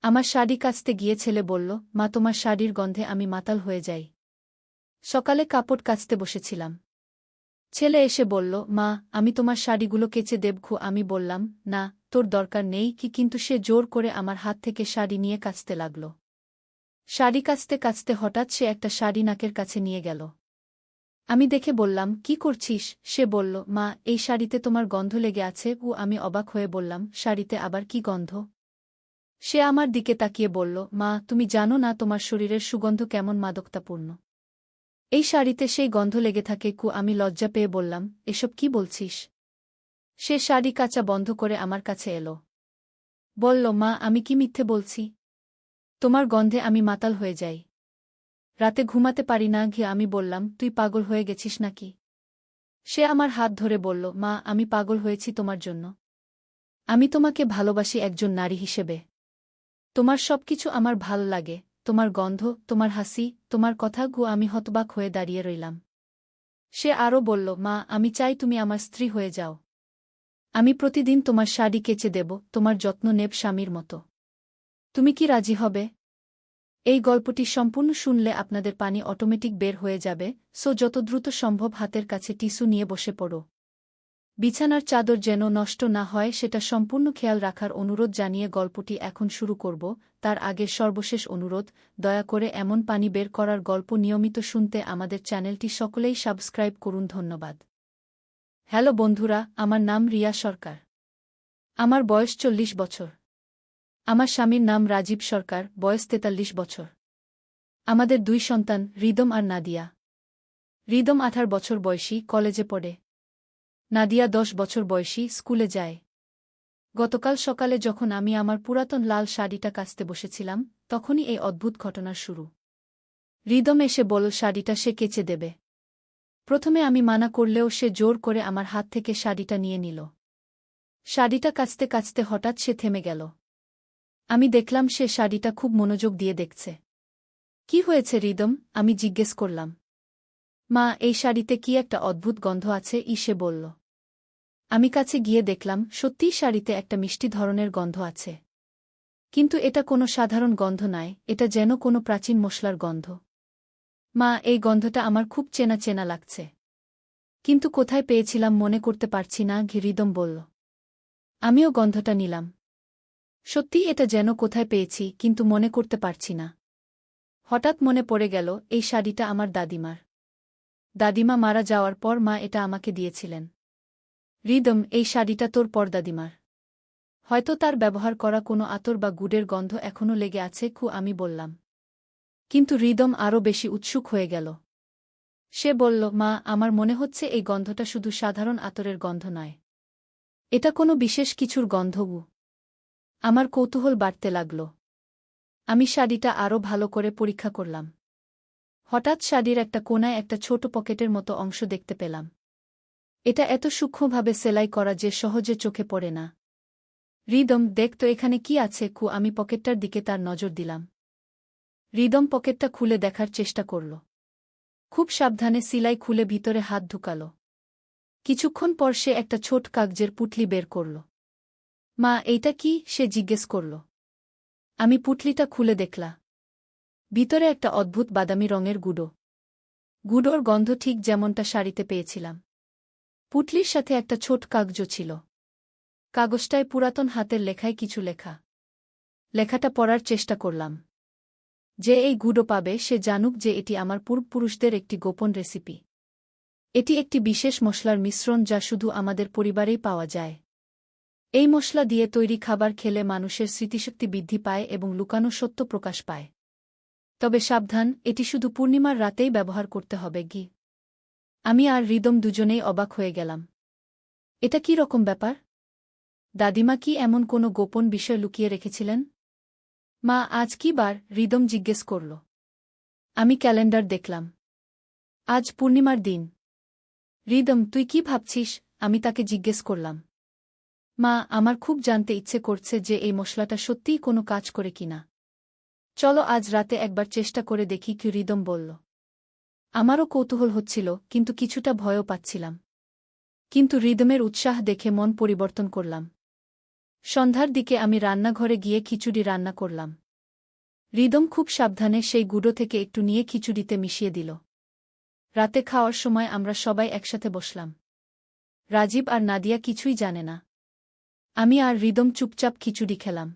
আমার শাড়ি কাচতে গিয়ে ছেলে বলল, মা তোমার শাড়ির গন্ধে আমি মাতাল হয়ে যাই। সকালে কাপড় কাচতে বসেছিলাম। ছেলে এসে বলল, মা আমি তোমার শাড়িগুলো কেচে দেবখু। আমি বললাম, না তোর দরকার নেই কিন্তু সে জোর করে আমার হাত থেকে শাড়ি নিয়ে কাচতে লাগল। শাড়ি কাচতে কাচতে হঠাৎ সে একটা শাড়ি নাকের কাছে নিয়ে গেল। আমি দেখে বললাম, কি করছিস? সে বলল, মা এই শাড়িতে তোমার গন্ধ লেগে আছে। আমি অবাক হয়ে বললাম, শাড়িতে আবার কি গন্ধ? সে আমার দিকে তাকিয়ে বলল, মা তুমি জানো না তোমার শরীরের সুগন্ধ কেমন মাদকতাপূর্ণ। এই শাড়িতে সেই গন্ধ লেগে থাকে। আমি লজ্জা পেয়ে বললাম, এসব কি বলছিস? সে শাড়ি কাচা বন্ধ করে আমার কাছে এলো। বলল, মা আমি কি মিথ্যে বলছি? তোমার গন্ধে আমি মাতাল হয়ে যাই। রাতে ঘুমাতে পারি না। আমি বললাম, তুই পাগল হয়ে গেছিস নাকি? সে আমার হাত ধরে বলল, মা আমি পাগল হয়েছি তোমার জন্য। আমি তোমাকে ভালোবাসি একজন নারী হিসেবে। তোমার সবকিছু আমার ভালো লাগে, তোমার গন্ধ, তোমার হাসি, তোমার কথা। আমি হতবাক হয়ে দাঁড়িয়ে রইলাম। সে আরও বলল, মা আমি চাই তুমি আমার স্ত্রী হয়ে যাও। আমি প্রতিদিন তোমার শাড়ি কেচে দেব, তোমার যত্ন নেব স্বামীর মতো। তুমি কি রাজি হবে? এই গল্পটি সম্পূর্ণ শুনলে আপনাদের পানি অটোমেটিক বের হয়ে যাবে, সো যত দ্রুত সম্ভব হাতের কাছে টিস্যু নিয়ে বসে পড়ো। বিছানার চাদর যেন নষ্ট না হয় সেটা সম্পূর্ণ খেয়াল রাখার অনুরোধ জানিয়ে গল্পটি এখন শুরু করব। তার আগে সর্বশেষ অনুরোধ, দয়া করে এমন পানি বের করার গল্প নিয়মিত শুনতে আমাদের চ্যানেলটি সকলেই সাবস্ক্রাইব করুন। ধন্যবাদ। হ্যালো বন্ধুরা, আমার নাম রিয়া সরকার। আমার বয়স 40 বছর। আমার স্বামীর নাম রাজীব সরকার, বয়স 43 বছর। আমাদের 2 সন্তান, রিদম আর নাদিয়া। রিদম 18 বছর বয়সী, কলেজে পড়ে। নাদিয়া 10 বছর বয়সী, স্কুলে যায়। গতকাল সকালে যখন আমি আমার পুরাতন লাল শাড়িটা কাচতে বসেছিলাম, তখনই এই অদ্ভুত ঘটনার শুরু। রিদম এসে বলল শাড়িটা সে কেচে দেবে। প্রথমে আমি মানা করলেও সে জোর করে আমার হাত থেকে শাড়িটা নিয়ে নিল। শাড়িটা কাচতে কাচতে হঠাৎ সে থেমে গেল। আমি দেখলাম সে শাড়িটা খুব মনোযোগ দিয়ে দেখছে। কি হয়েছে রিদম? আমি জিজ্ঞেস করলাম। মা এই শাড়িতে কি একটা অদ্ভুত গন্ধ আছে, সে বলল। আমি কাছে গিয়ে দেখলাম সত্যিই শাড়িতে একটা মিষ্টি ধরনের গন্ধ আছে। কিন্তু এটা কোনো সাধারণ গন্ধ নয়, এটা যেন কোনো প্রাচীন মশলার গন্ধ। মা এই গন্ধটা আমার খুব চেনা চেনা লাগছে। কিন্তু কোথায় পেয়েছিলাম মনে করতে পারছি না, রিদম বলল। আমিও গন্ধটা নিলাম। সত্যিই এটা যেন কোথায় পেয়েছি, কিন্তু মনে করতে পারছি না। হঠাৎ মনে পড়ে গেল এই শাড়িটা আমার দাদিমার। দাদিমা মারা যাওয়ার পর মা এটা আমাকে দিয়েছিলেন। রিদম এই শাড়িটা তোর পরদাদিমার। হয়তো তার ব্যবহার করা কোনো আতর বা গুড়ের গন্ধ এখনও লেগে আছে। আমি বললাম। কিন্তু রিদম আরও বেশি উৎসুক হয়ে গেল। সে বলল, মা আমার মনে হচ্ছে এই গন্ধটা শুধু সাধারণ আতরের গন্ধ নয়। এটা কোনো বিশেষ কিছুর গন্ধ। আমার কৌতূহল বাড়তে লাগল। আমি শাড়িটা আরও ভালো করে পরীক্ষা করলাম। হঠাৎ শাড়ির একটা কোণায় একটা ছোট পকেটের মতো অংশ দেখতে পেলাম। এটা এত সূক্ষ্মভাবে সেলাই করা যে সহজে চোখে পড়ে না। রিদম দেখ তো এখানে কি আছে। আমি পকেটটার দিকে তার নজর দিলাম। রিদম পকেটটা খুলে দেখার চেষ্টা করল। খুব সাবধানে সিলাই খুলে ভিতরে হাত ঢুকাল। কিছুক্ষণ পর সে একটা ছোট কাগজের পুঁটলি বের করল। মা এইটা কি? সে জিজ্ঞেস করল। আমি পুঁটলিটা খুলে দেখলা। ভিতরে একটা অদ্ভুত বাদামি রঙের গুঁড়ো। গুঁড়োর গন্ধ ঠিক যেমনটা শাড়িতে পেয়েছিলাম। পুঁটলির সাথে একটা ছোট কাগজও ছিল। কাগজটায় পুরাতন হাতের লেখায় কিছু লেখা। লেখাটা পড়ার চেষ্টা করলাম। যে এই গুঁড়ো পাবে সে জানুক যে এটি আমার পূর্বপুরুষদের একটি গোপন রেসিপি। এটি একটি বিশেষ মশলার মিশ্রণ যা শুধু আমাদের পরিবারেই পাওয়া যায়। এই মশলা দিয়ে তৈরি খাবার খেলে মানুষের স্মৃতিশক্তি বৃদ্ধি পায় এবং লুকানো সত্য প্রকাশ পায়। তবে সাবধান, এটি শুধু পূর্ণিমার রাতেই ব্যবহার করতে হবে। আমি আর রিদম দুজনেই অবাক হয়ে গেলাম। এটা কি রকম ব্যাপার? দাদিমা কি এমন কোনো গোপন বিষয় লুকিয়ে রেখেছিলেন? মা আজ কি বার? রিদম জিজ্ঞেস করল। আমি ক্যালেন্ডার দেখলাম। আজ পূর্ণিমার দিন। রিদম তুই কি ভাবছিস? আমি তাকে জিজ্ঞেস করলাম। মা আমার খুব জানতে ইচ্ছে করছে যে এই মশলাটা সত্যিই কোনো কাজ করে কিনা। চলো আজ রাতে একবার চেষ্টা করে দেখি, রিদম বলল। আমারও কৌতূহল হচ্ছিল, কিন্তু কিছুটা ভয়ও পাচ্ছিলাম। কিন্তু রিদমের উৎসাহ দেখে মন পরিবর্তন করলাম। সন্ধ্যার দিকে আমি রান্নাঘরে গিয়ে খিচুড়ি রান্না করলাম। হৃদম খুব সাবধানে সেই গুঁড়ো থেকে একটু নিয়ে খিচুড়িতে মিশিয়ে দিল। রাতে খাওয়ার সময় আমরা সবাই একসাথে বসলাম। রাজীব আর নাদিয়া কিছুই জানে না। আমি আর হৃদম চুপচাপ খিচুড়ি খেলাম।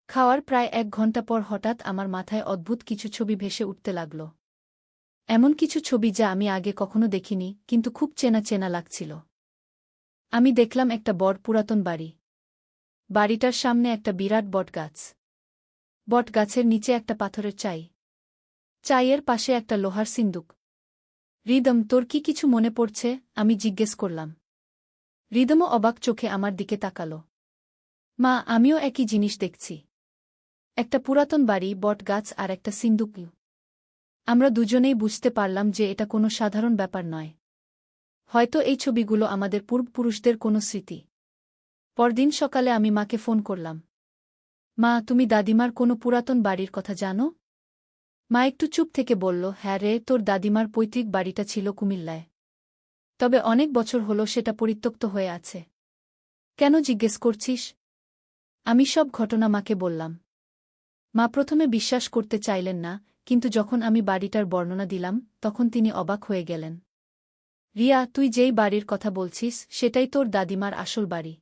খাওয়ার প্রায় 1 ঘণ্টা পর হঠাৎ আমার মাথায় অদ্ভুত কিছু ছবি ভেসে উঠতে লাগল। এমন কিছু ছবি যা আমি আগে কখনো দেখিনি, কিন্তু খুব চেনা চেনা লাগছিল। আমি দেখলাম একটা বড় পুরাতন বাড়ি। বাড়িটার সামনে একটা বিরাট বটগাছ। বটগাছের নিচে একটা পাথরের চাইয়ের পাশে একটা লোহার সিন্দুক। হৃদম, তোর কি কিছু মনে পড়ছে? আমি জিজ্ঞেস করলাম। হৃদমও অবাক চোখে আমার দিকে তাকাল। মা, আমিও একই জিনিস দেখছি। একটা পুরাতন বাড়ি, বটগাছ আর একটা সিন্দুক। আমরা দুজনেই বুঝতে পারলাম যে এটা কোনো সাধারণ ব্যাপার নয়। হয়তো এই ছবিগুলো আমাদের পূর্বপুরুষদের কোনো স্মৃতি। পরদিন সকালে আমি মাকে ফোন করলাম। মা, তুমি দাদিমার কোনো পুরাতন বাড়ির কথা জানো? মা একটু চুপ থেকে বলল, হ্যাঁ রে, তোর দাদিমার পৈতৃক বাড়িটা ছিল কুমিল্লায়। তবে অনেক বছর হলো সেটা পরিত্যক্ত হয়ে আছে। কেন জিজ্ঞেস করছিস? আমি সব ঘটনা মাকে বললাম। মা প্রথমে বিশ্বাস করতে চাইলেন না, কিন্তু যখন আমি বাড়িটার বর্ণনা দিলাম তখন তিনি অবাক হয়ে গেলেন। রিয়া, তুই যেই বাড়ির কথা বলছিস সেটাই তোর দাদিমার আসল বাড়ি।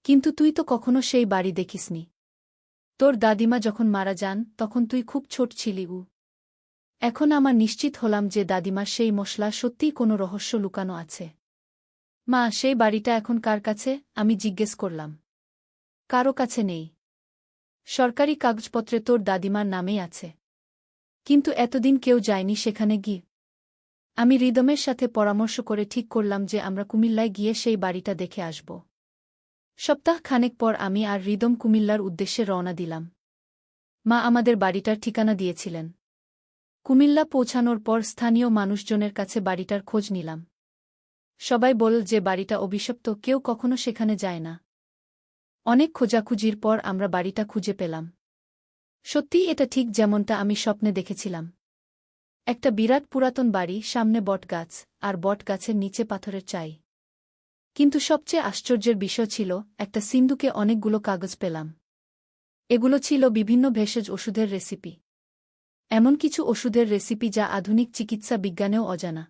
কিন্তু তুই তো কখনো সেই বাড়ি দেখিসনি। তোর দাদিমা যখন মারা যান তখন তুই খুব ছোট ছিলি। এখন আমার নিশ্চিত হলাম যে দাদিমার সেই মশলা সত্যিই কোনো রহস্য লুকানো আছে। মা, সেই বাড়িটা এখন কার কাছে? আমি জিজ্ঞেস করলাম। কারো কাছে নেই। সরকারি কাগজপত্রে তোর দাদিমার নামেই আছে। কিন্তু এতদিন কেউ যায়নি সেখানে গিয়ে। আমি হৃদমের সাথে পরামর্শ করে ঠিক করলাম যে আমরা কুমিল্লায় গিয়ে সেই বাড়িটা দেখে আসব। সপ্তাহ খানেক পর আমি আর হৃদম কুমিল্লার উদ্দেশ্যে রওনা দিলাম। মা আমাদের বাড়িটার ঠিকানা দিয়েছিলেন। কুমিল্লা পৌঁছানোর পর স্থানীয় মানুষজনের কাছে বাড়িটার খোঁজ নিলাম। সবাই বলল যে বাড়িটা অভিশপ্ত, কেউ কখনো সেখানে যায় না। অনেক খোঁজাখুঁজির পর আমরা বাড়িটা খুঁজে পেলাম। সত্যিই এটা ঠিক যেমনটা আমি স্বপ্নে দেখেছিলাম। একটা বিরাট পুরাতন বাড়ি, সামনে বটগাছ, আর বটগাছের নিচে পাথরের চাই। কিন্তু সবচেয়ে আশ্চর্যের বিষয় ছিল, একটা সিন্দুকে অনেকগুলো কাগজ পেলাম। এগুলো ছিল বিভিন্ন ভেষজ ওষুধের রেসিপি। এমন কিছু ওষুধের রেসিপি যা আধুনিক চিকিৎসা বিজ্ঞানেও অজানা।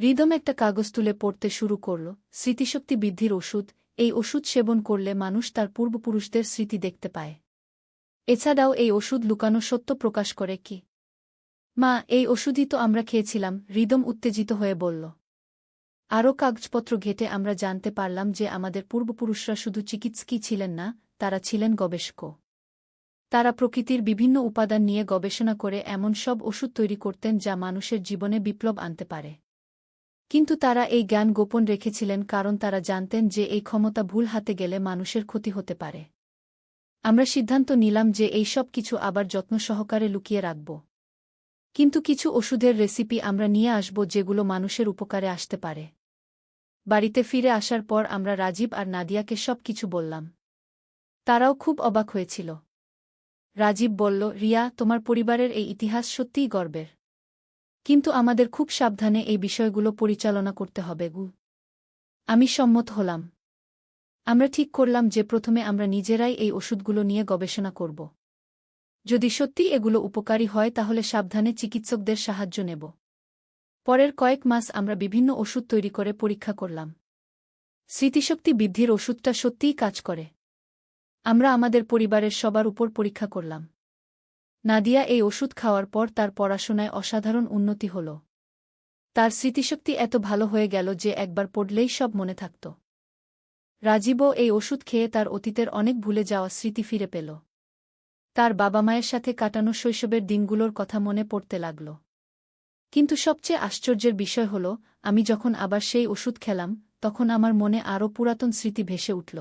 হৃদম একটা কাগজ তুলে পড়তে শুরু করল। স্মৃতিশক্তি বৃদ্ধির ওষুধ। এই ওষুধ সেবন করলে মানুষ তার পূর্বপুরুষদের স্মৃতি দেখতে পায়। এছাড়াও এই ওষুধ লুকানো সত্য প্রকাশ করে কি? মা, এই ওষুধই তো আমরা খেয়েছিলাম, হৃদম উত্তেজিত হয়ে বলল। আরও কাগজপত্র ঘেঁটে আমরা জানতে পারলাম যে আমাদের পূর্বপুরুষরা শুধু চিকিৎসকই ছিলেন না, তারা ছিলেন গবেষকও। তারা প্রকৃতির বিভিন্ন উপাদান নিয়ে গবেষণা করে এমন সব ওষুধ তৈরি করতেন যা মানুষের জীবনে বিপ্লব আনতে পারে। কিন্তু তারা এই জ্ঞান গোপন রেখেছিলেন কারণ তারা জানতেন যে এই ক্ষমতা ভুল হাতে গেলে মানুষের ক্ষতি হতে পারে। আমরা সিদ্ধান্ত নিলাম যে এই সব কিছু আবার যত্ন সহকারে লুকিয়ে রাখব। কিন্তু কিছু ওষুধের রেসিপি আমরা নিয়ে আসব যেগুলো মানুষের উপকারে আসতে পারে। বাড়িতে ফিরে আসার পর আমরা রাজীব আর নাদিয়াকে সব কিছু বললাম। তারাও খুব অবাক হয়েছিল। রাজীব বলল, রিয়া, তোমার পরিবারের এই ইতিহাস সত্যিই গর্বের। কিন্তু আমাদের খুব সাবধানে এই বিষয়গুলো পরিচালনা করতে হবে। আমি সম্মত হলাম। আমরা ঠিক করলাম যে প্রথমে আমরা নিজেরাই এই ওষুধগুলো নিয়ে গবেষণা করব। যদি সত্যি এগুলো উপকারী হয় তাহলে সাবধানে চিকিৎসকদের সাহায্য নেব। পরের কয়েক মাস আমরা বিভিন্ন ওষুধ তৈরি করে পরীক্ষা করলাম। স্মৃতিশক্তি বৃদ্ধির ওষুধটা সত্যিই কাজ করে। আমরা আমাদের পরিবারের সবার উপর পরীক্ষা করলাম। নাদিয়া এই ওষুধ খাওয়ার পর তার পড়াশোনায় অসাধারণ উন্নতি হল। তার স্মৃতিশক্তি এত ভালো হয়ে গেল যে একবার পড়লেই সব মনে থাকত। রাজীবও এই ওষুধ খেয়ে তার অতীতের অনেক ভুলে যাওয়া স্মৃতি ফিরে পেল। তার বাবা মায়ের সাথে কাটানো শৈশবের দিনগুলোর কথা মনে পড়তে লাগল। কিন্তু সবচেয়ে আশ্চর্যের বিষয় হল, আমি যখন আবার সেই ওষুধ খেলাম তখন আমার মনে আরও পুরাতন স্মৃতি ভেসে উঠল।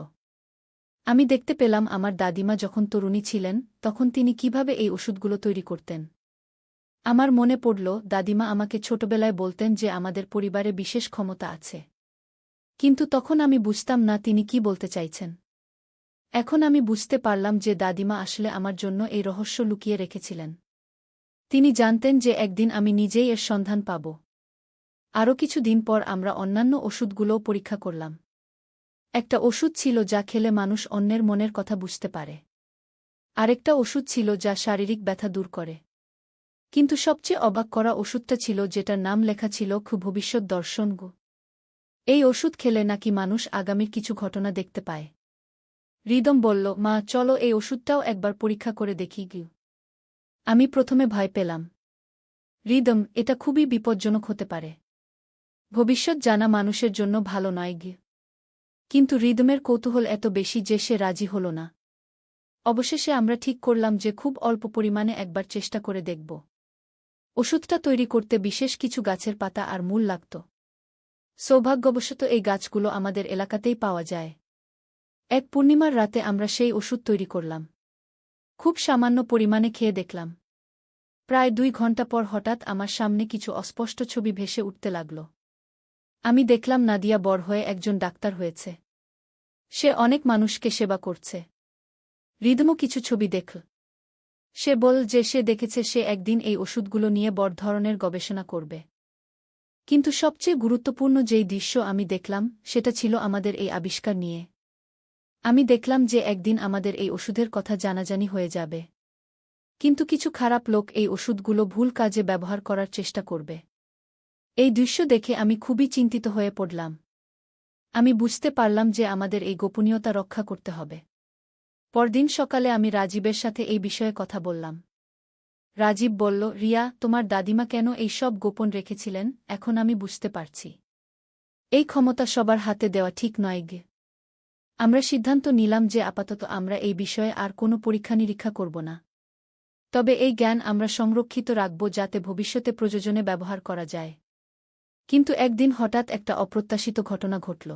আমি দেখতে পেলাম আমার দাদিমা যখন তরুণী ছিলেন তখন তিনি কিভাবে এই ওষুধগুলো তৈরি করতেন। আমার মনে পড়ল, দাদিমা আমাকে ছোটবেলায় বলতেন যে আমাদের পরিবারে বিশেষ ক্ষমতা আছে। কিন্তু তখন আমি বুঝতাম না তিনি কি বলতে চাইছেন। এখন আমি বুঝতে পারলাম যে দাদিমা আসলে আমার জন্য এই রহস্য লুকিয়ে রেখেছিলেন। তিনি জানতেন যে একদিন আমি নিজেই এর সন্ধান পাব। আরও কিছু দিন পর আমরা অন্যান্য ওষুধগুলোও পরীক্ষা করলাম। একটা ওষুধ ছিল যা খেলে মানুষ অন্যের মনের কথা বুঝতে পারে। আরেকটা ওষুধ ছিল যা শারীরিক ব্যথা দূর করে। কিন্তু সবচেয়ে অবাক করা ওষুধটা ছিল যেটার নাম লেখা ছিল ভবিষ্যৎ দর্শন গো। এই ওষুধ খেলে নাকি মানুষ আগামীর কিছু ঘটনা দেখতে পায়। রিদম বলল, মা চলো এই ওষুধটাও একবার পরীক্ষা করে দেখি গিয়ে। আমি প্রথমে ভয় পেলাম। রিদম, এটা খুবই বিপজ্জনক হতে পারে। ভবিষ্যৎ জানা মানুষের জন্য ভালো নয় গিয়ে। কিন্তু রিদমের কৌতূহল এত বেশি যে সে রাজি হল না। অবশেষে আমরা ঠিক করলাম যে খুব অল্প পরিমাণে একবার চেষ্টা করে দেখব। ওষুধটা তৈরি করতে বিশেষ কিছু গাছের পাতা আর মূল লাগত। সৌভাগ্যবশত এই গাছগুলো আমাদের এলাকাতেই পাওয়া যায়। এক পূর্ণিমার রাতে আমরা সেই ওষুধ তৈরি করলাম। খুব সামান্য পরিমাণে খেয়ে দেখলাম। প্রায় 2 ঘণ্টা পর হঠাৎ আমার সামনে কিছু অস্পষ্ট ছবি ভেসে উঠতে লাগল। আমি দেখলাম নাদিয়া বড় হয়ে একজন ডাক্তার হয়েছে। সে অনেক মানুষকে সেবা করছে। রিদমও কিছু ছবি দেখল। সে বল যে সে দেখেছে সে একদিন এই ওষুধগুলো নিয়ে বড় ধরনের গবেষণা করবে। কিন্তু সবচেয়ে গুরুত্বপূর্ণ যেই দৃশ্য আমি দেখলাম সেটা ছিল আমাদের এই আবিষ্কার নিয়ে। আমি দেখলাম যে একদিন আমাদের এই ওষুধের কথা জানাজানি হয়ে যাবে। কিন্তু কিছু খারাপ লোক এই ওষুধগুলো ভুল কাজে ব্যবহার করার চেষ্টা করবে। এই দৃশ্য দেখে আমি খুবই চিন্তিত হয়ে পড়লাম। আমি বুঝতে পারলাম যে আমাদের এই গোপনীয়তা রক্ষা করতে হবে। পরদিন সকালে আমি রাজীবের সাথে এই বিষয়ে কথা বললাম। রাজীব বলল, রিয়া, তোমার দাদিমা কেন এই সব গোপন রেখেছিলেন এখন আমি বুঝতে পারছি। এই ক্ষমতা সবার হাতে দেওয়া ঠিক নয় গে। আমরা সিদ্ধান্ত নিলাম যে আপাতত আমরা এই বিষয়ে আর কোনো পরীক্ষা নিরীক্ষা করব না। তবে এই জ্ঞান আমরা সংরক্ষিত রাখব যাতে ভবিষ্যতে প্রয়োজনে ব্যবহার করা যায়। কিন্তু একদিন হঠাৎ একটা অপ্রত্যাশিত ঘটনা ঘটল।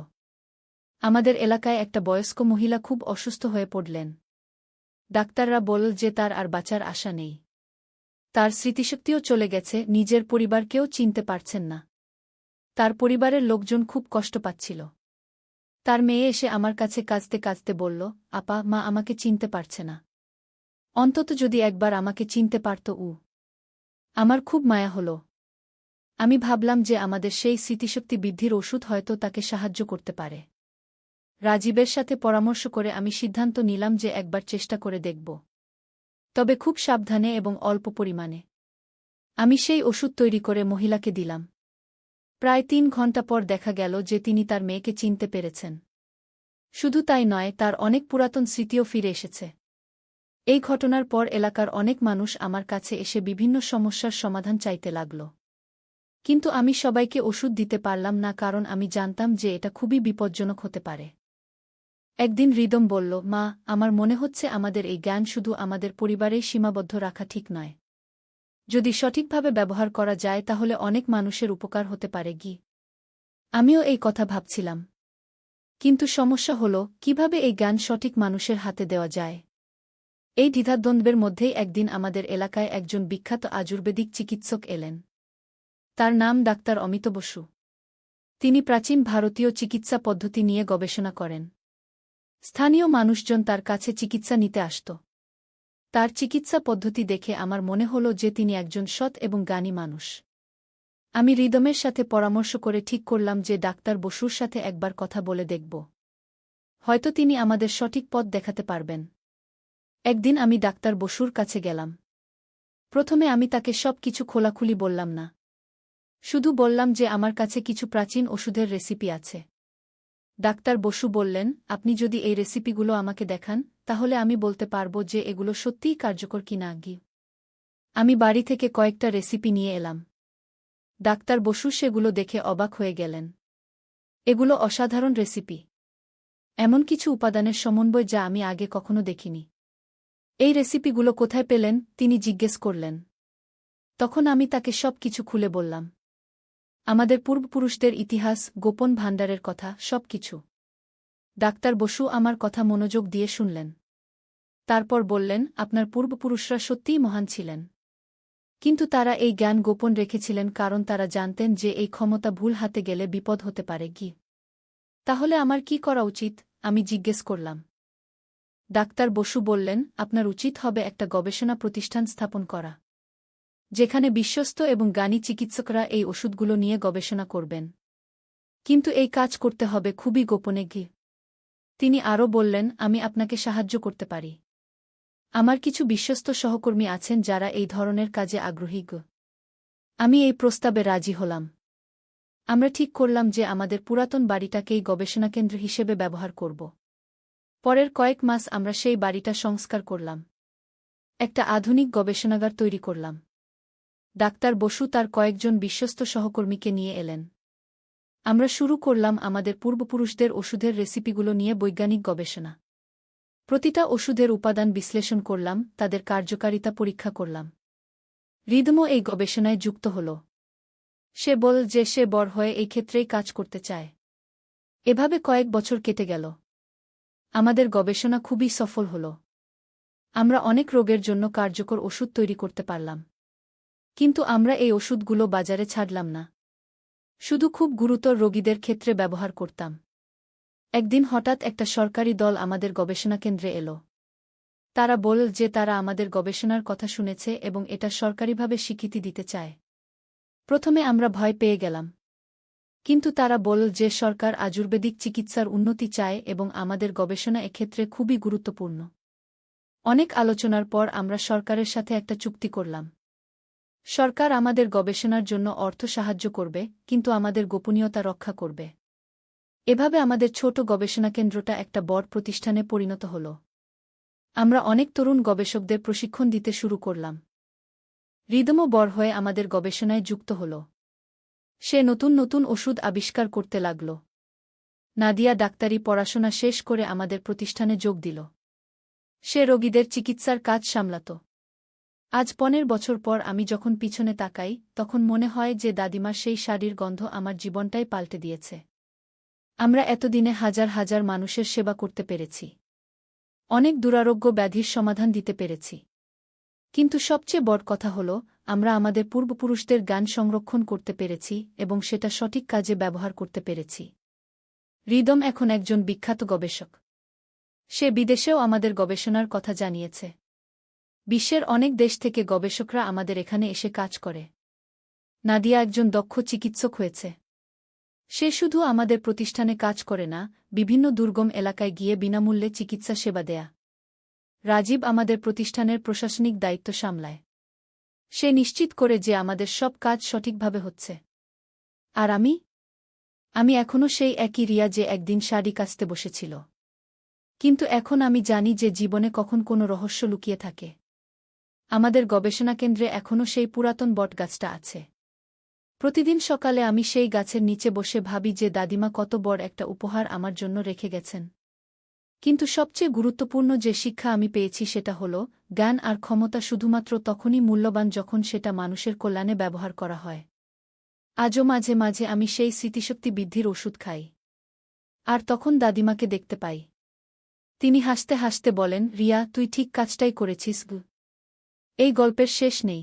আমাদের এলাকায় একটা বয়স্ক মহিলা খুব অসুস্থ হয়ে পড়লেন। ডাক্তাররা বলল যে তার আর বাঁচার আশা নেই। তার স্মৃতিশক্তিও চলে গেছে, নিজের পরিবারকেও চিনতে পারছেন না। তার পরিবারের লোকজন খুব কষ্ট পাচ্ছিল। তার মেয়ে এসে আমার কাছে কাঁদতে কাঁদতে বলল, আপা, মা আমাকে চিনতে পারছে না। অন্তত যদি একবার আমাকে চিনতে পারত। আমার খুব মায়া হল। আমি ভাবলাম যে আমাদের সেই স্মৃতিশক্তি বৃদ্ধির ওষুধ হয়তো তাকে সাহায্য করতে পারে। রাজীবের সাথে পরামর্শ করে আমি সিদ্ধান্ত নিলাম যে একবার চেষ্টা করে দেখব। তবে খুব সাবধানে এবং অল্প পরিমাণে। আমি সেই ওষুধ তৈরি করে মহিলাকে দিলাম। প্রায় 3 ঘণ্টা পর দেখা গেল যে তিনি তার মেয়েকে চিনতে পেরেছেন। শুধু তাই নয়, তার অনেক পুরাতন স্মৃতিও ফিরে এসেছে। এই ঘটনার পর এলাকার অনেক মানুষ আমার কাছে এসে বিভিন্ন সমস্যার সমাধান চাইতে লাগল। কিন্তু আমি সবাইকে ওষুধ দিতে পারলাম না, কারণ আমি জানতাম যে এটা খুবই বিপজ্জনক হতে পারে। একদিন রিদম বলল, মা, আমার মনে হচ্ছে আমাদের এই জ্ঞান শুধু আমাদের পরিবারেই সীমাবদ্ধ রাখা ঠিক নয়। যদি সঠিকভাবে ব্যবহার করা যায় তাহলে অনেক মানুষের উপকার হতে পারে গি। আমিও এই কথা ভাবছিলাম। কিন্তু সমস্যা হল কিভাবে এই জ্ঞান সঠিক মানুষের হাতে দেওয়া যায়। এই দ্বিধাদ্বন্দ্বের মধ্যেই একদিন আমাদের এলাকায় একজন বিখ্যাত আয়ুর্বেদিক চিকিৎসক এলেন। তার নাম ডাক্তার অমিত বসু। তিনি প্রাচীন ভারতীয় চিকিৎসা পদ্ধতি নিয়ে গবেষণা করেন। স্থানীয় মানুষজন তার কাছে চিকিৎসা নিতে আসত। তার চিকিৎসা পদ্ধতি দেখে আমার মনে হল যে তিনি একজন সৎ এবং জ্ঞানী মানুষ। আমি রিদমের সাথে পরামর্শ করে ঠিক করলাম যে ডাক্তার বসুর সাথে একবার কথা বলে দেখব। হয়তো তিনি আমাদের সঠিক পথ দেখাতে পারবেন। একদিন আমি ডাক্তার বসুর কাছে গেলাম। প্রথমে আমি তাকে সব কিছু খোলাখুলি বললাম না। শুধু বললাম যে আমার কাছে কিছু প্রাচীন ওষুধের রেসিপি আছে। ডাক্তার বসু বললেন, আপনি যদি এই রেসিপিগুলো আমাকে দেখান তাহলে আমি বলতে পারব যে এগুলো সত্যিই কার্যকর কিনা। আমি বাড়ি থেকে কয়েকটা রেসিপি নিয়ে এলাম। ডাক্তার বসু সেগুলো দেখে অবাক হয়ে গেলেন। এগুলো অসাধারণ রেসিপি। এমন কিছু উপাদানের সমন্বয় যা আমি আগে কখনো দেখিনি। এই রেসিপিগুলো কোথায় পেলেন তিনি জিজ্ঞেস করলেন। তখন আমি তাকে সব কিছু খুলে বললাম। আমাদের পূর্বপুরুষদের ইতিহাস, গোপন ভাণ্ডারের কথা, সব কিছু। ডাক্তার বসু আমার কথা মনোযোগ দিয়ে শুনলেন। তারপর বললেন, আপনার পূর্বপুরুষরা সত্যিই মহান ছিলেন। কিন্তু তারা এই জ্ঞান গোপন রেখেছিলেন কারণ তারা জানতেন যে এই ক্ষমতা ভুল হাতে গেলে বিপদ হতে পারে। তাহলে আমার কি করা উচিত আমি জিজ্ঞেস করলাম। ডাক্তার বসু বললেন, আপনার উচিত হবে একটা গবেষণা প্রতিষ্ঠান স্থাপন করা, যেখানে বিশ্বস্ত এবং জ্ঞানী চিকিৎসকরা এই ওষুধগুলো নিয়ে গবেষণা করবেন। কিন্তু এই কাজ করতে হবে খুবই গোপনে। তিনি আরও বললেন, আমি আপনাকে সাহায্য করতে পারি। আমার কিছু বিশ্বস্ত সহকর্মী আছেন যারা এই ধরনের কাজে আগ্রহী। আমি এই প্রস্তাবে রাজি হলাম। আমরা ঠিক করলাম যে আমাদের পুরাতন বাড়িটাকেই গবেষণাকেন্দ্র হিসেবে ব্যবহার করব। পরের কয়েক মাস আমরা সেই বাড়িটা সংস্কার করলাম। একটা আধুনিক গবেষণাগার তৈরি করলাম। ডাক্তার বসু তার কয়েকজন বিশ্বস্ত সহকর্মীকে নিয়ে এলেন। আমরা শুরু করলাম আমাদের পূর্বপুরুষদের ওষুধের রেসিপিগুলো নিয়ে বৈজ্ঞানিক গবেষণা। প্রতিটা ওষুধের উপাদান বিশ্লেষণ করলাম, তাদের কার্যকারিতা পরীক্ষা করলাম। রিদমও এই গবেষণায় যুক্ত হল। সে বল যে সে বড় হয়ে এই ক্ষেত্রেই কাজ করতে চায়। এভাবে কয়েক বছর কেটে গেল। আমাদের গবেষণা খুবই সফল হল। আমরা অনেক রোগের জন্য কার্যকর ওষুধ তৈরি করতে পারলাম। কিন্তু আমরা এই ওষুধগুলো বাজারে ছাড়লাম না। শুধু খুব গুরুতর রোগীদের ক্ষেত্রে ব্যবহার করতাম। একদিন হঠাৎ একটা সরকারি দল আমাদের গবেষণাকেন্দ্রে এল। তারা বলল যে তারা আমাদের গবেষণার কথা শুনেছে এবং এটা সরকারিভাবে স্বীকৃতি দিতে চায়। প্রথমে আমরা ভয় পেয়ে গেলাম। কিন্তু তারা বলল যে সরকার আয়ুর্বেদিক চিকিৎসার উন্নতি চায় এবং আমাদের গবেষণা এক্ষেত্রে খুবই গুরুত্বপূর্ণ। অনেক আলোচনার পর আমরা সরকারের সাথে একটা চুক্তি করলাম। সরকার আমাদের গবেষণার জন্য অর্থ সাহায্য করবে, কিন্তু আমাদের গোপনীয়তা রক্ষা করবে। এভাবে আমাদের ছোট গবেষণাকেন্দ্রটা একটা বড় প্রতিষ্ঠানে পরিণত হল। আমরা অনেক তরুণ গবেষকদের প্রশিক্ষণ দিতে শুরু করলাম। রিদমও বড় হয়ে আমাদের গবেষণায় যুক্ত হল। সে নতুন নতুন ওষুধ আবিষ্কার করতে লাগল। নাদিয়া ডাক্তারি পড়াশোনা শেষ করে আমাদের প্রতিষ্ঠানে যোগ দিল। সে রোগীদের চিকিৎসার কাজ সামলাত। আজ 15 বছর পর আমি যখন পিছনে তাকাই, তখন মনে হয় যে দাদিমার সেই শাড়ির গন্ধ আমার জীবনটাই পাল্টে দিয়েছে। আমরা এতদিনে হাজার হাজার মানুষের সেবা করতে পেরেছি। অনেক দুরারোগ্য ব্যাধির সমাধান দিতে পেরেছি। কিন্তু সবচেয়ে বড় কথা হল, আমরা আমাদের পূর্বপুরুষদের জ্ঞান সংরক্ষণ করতে পেরেছি এবং সেটা সঠিক কাজে ব্যবহার করতে পেরেছি। রিদম এখন একজন বিখ্যাত গবেষক। সে বিদেশেও আমাদের গবেষণার কথা জানিয়েছে। বিশ্বের অনেক দেশ থেকে গবেষকরা আমাদের এখানে এসে কাজ করে। নাদিয়া একজন দক্ষ চিকিৎসক হয়েছে। সে শুধু আমাদের প্রতিষ্ঠানে কাজ করে না, বিভিন্ন দুর্গম এলাকায় গিয়ে বিনামূল্যে চিকিৎসা সেবা দেয়া। রাজীব আমাদের প্রতিষ্ঠানের প্রশাসনিক দায়িত্ব সামলায়। সে নিশ্চিত করে যে আমাদের সব কাজ সঠিকভাবে হচ্ছে। আর আমি এখনও সেই একই রিয়া যে একদিন শাড়ি কাচতে বসেছিল। কিন্তু এখন আমি জানি যে জীবনে কখন কোনো রহস্য লুকিয়ে থাকে। আমাদের গবেষণাকেন্দ্রে এখনও সেই পুরাতন বটগাছটা আছে। প্রতিদিন সকালে আমি সেই গাছের নিচে বসে ভাবি যে দাদিমা কত বড় একটা উপহার আমার জন্য রেখে গেছেন। কিন্তু সবচেয়ে গুরুত্বপূর্ণ যে শিক্ষা আমি পেয়েছি সেটা হল, জ্ঞান আর ক্ষমতা শুধুমাত্র তখনই মূল্যবান যখন সেটা মানুষের কল্যাণে ব্যবহার করা হয়। আজও মাঝে মাঝে আমি সেই স্মৃতিশক্তি বৃদ্ধির ওষুধ খাই। আর তখন দাদিমাকে দেখতে পাই। তিনি হাসতে হাসতে বলেন, রিয়া, তুই ঠিক কাজটাই করেছিস গু। এই গল্পের শেষ নেই।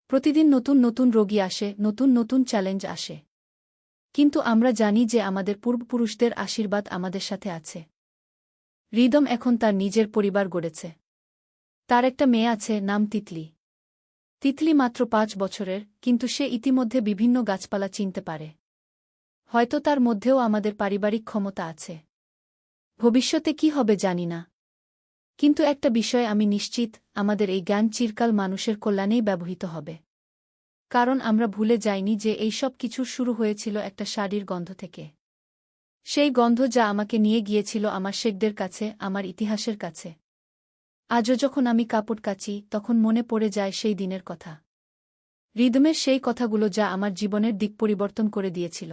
প্রতিদিন নতুন নতুন রোগী আসে, নতুন নতুন চ্যালেঞ্জ আসে। কিন্তু আমরা জানি যে আমাদের পূর্বপুরুষদের আশীর্বাদ আমাদের সাথে আছে। রিদম এখন তার নিজের পরিবার গড়েছে। তার একটা মেয়ে আছে, নাম তিতলি। তিতলি মাত্র 5 বছরের, কিন্তু সে ইতিমধ্যে বিভিন্ন গাছপালা চিনতে পারে। হয়তো তার মধ্যেও আমাদের পারিবারিক ক্ষমতা আছে। ভবিষ্যতে কি হবে জানি না। কিন্তু একটা বিষয় আমি নিশ্চিত, আমাদের এই জ্ঞান চিরকাল মানুষের কল্যাণেই ব্যবহৃত হবে। কারণ আমরা ভুলে যাইনি যে এই সব কিছুর শুরু হয়েছিল একটা শাড়ির গন্ধ থেকে। সেই গন্ধ যা আমাকে নিয়ে গিয়েছিল আমার শেখদের কাছে, আমার ইতিহাসের কাছে। আজও যখন আমি কাপড় কাচি, তখন মনে পড়ে যায় সেই দিনের কথা। রিদমের সেই কথাগুলো যা আমার জীবনের দিক পরিবর্তন করে দিয়েছিল।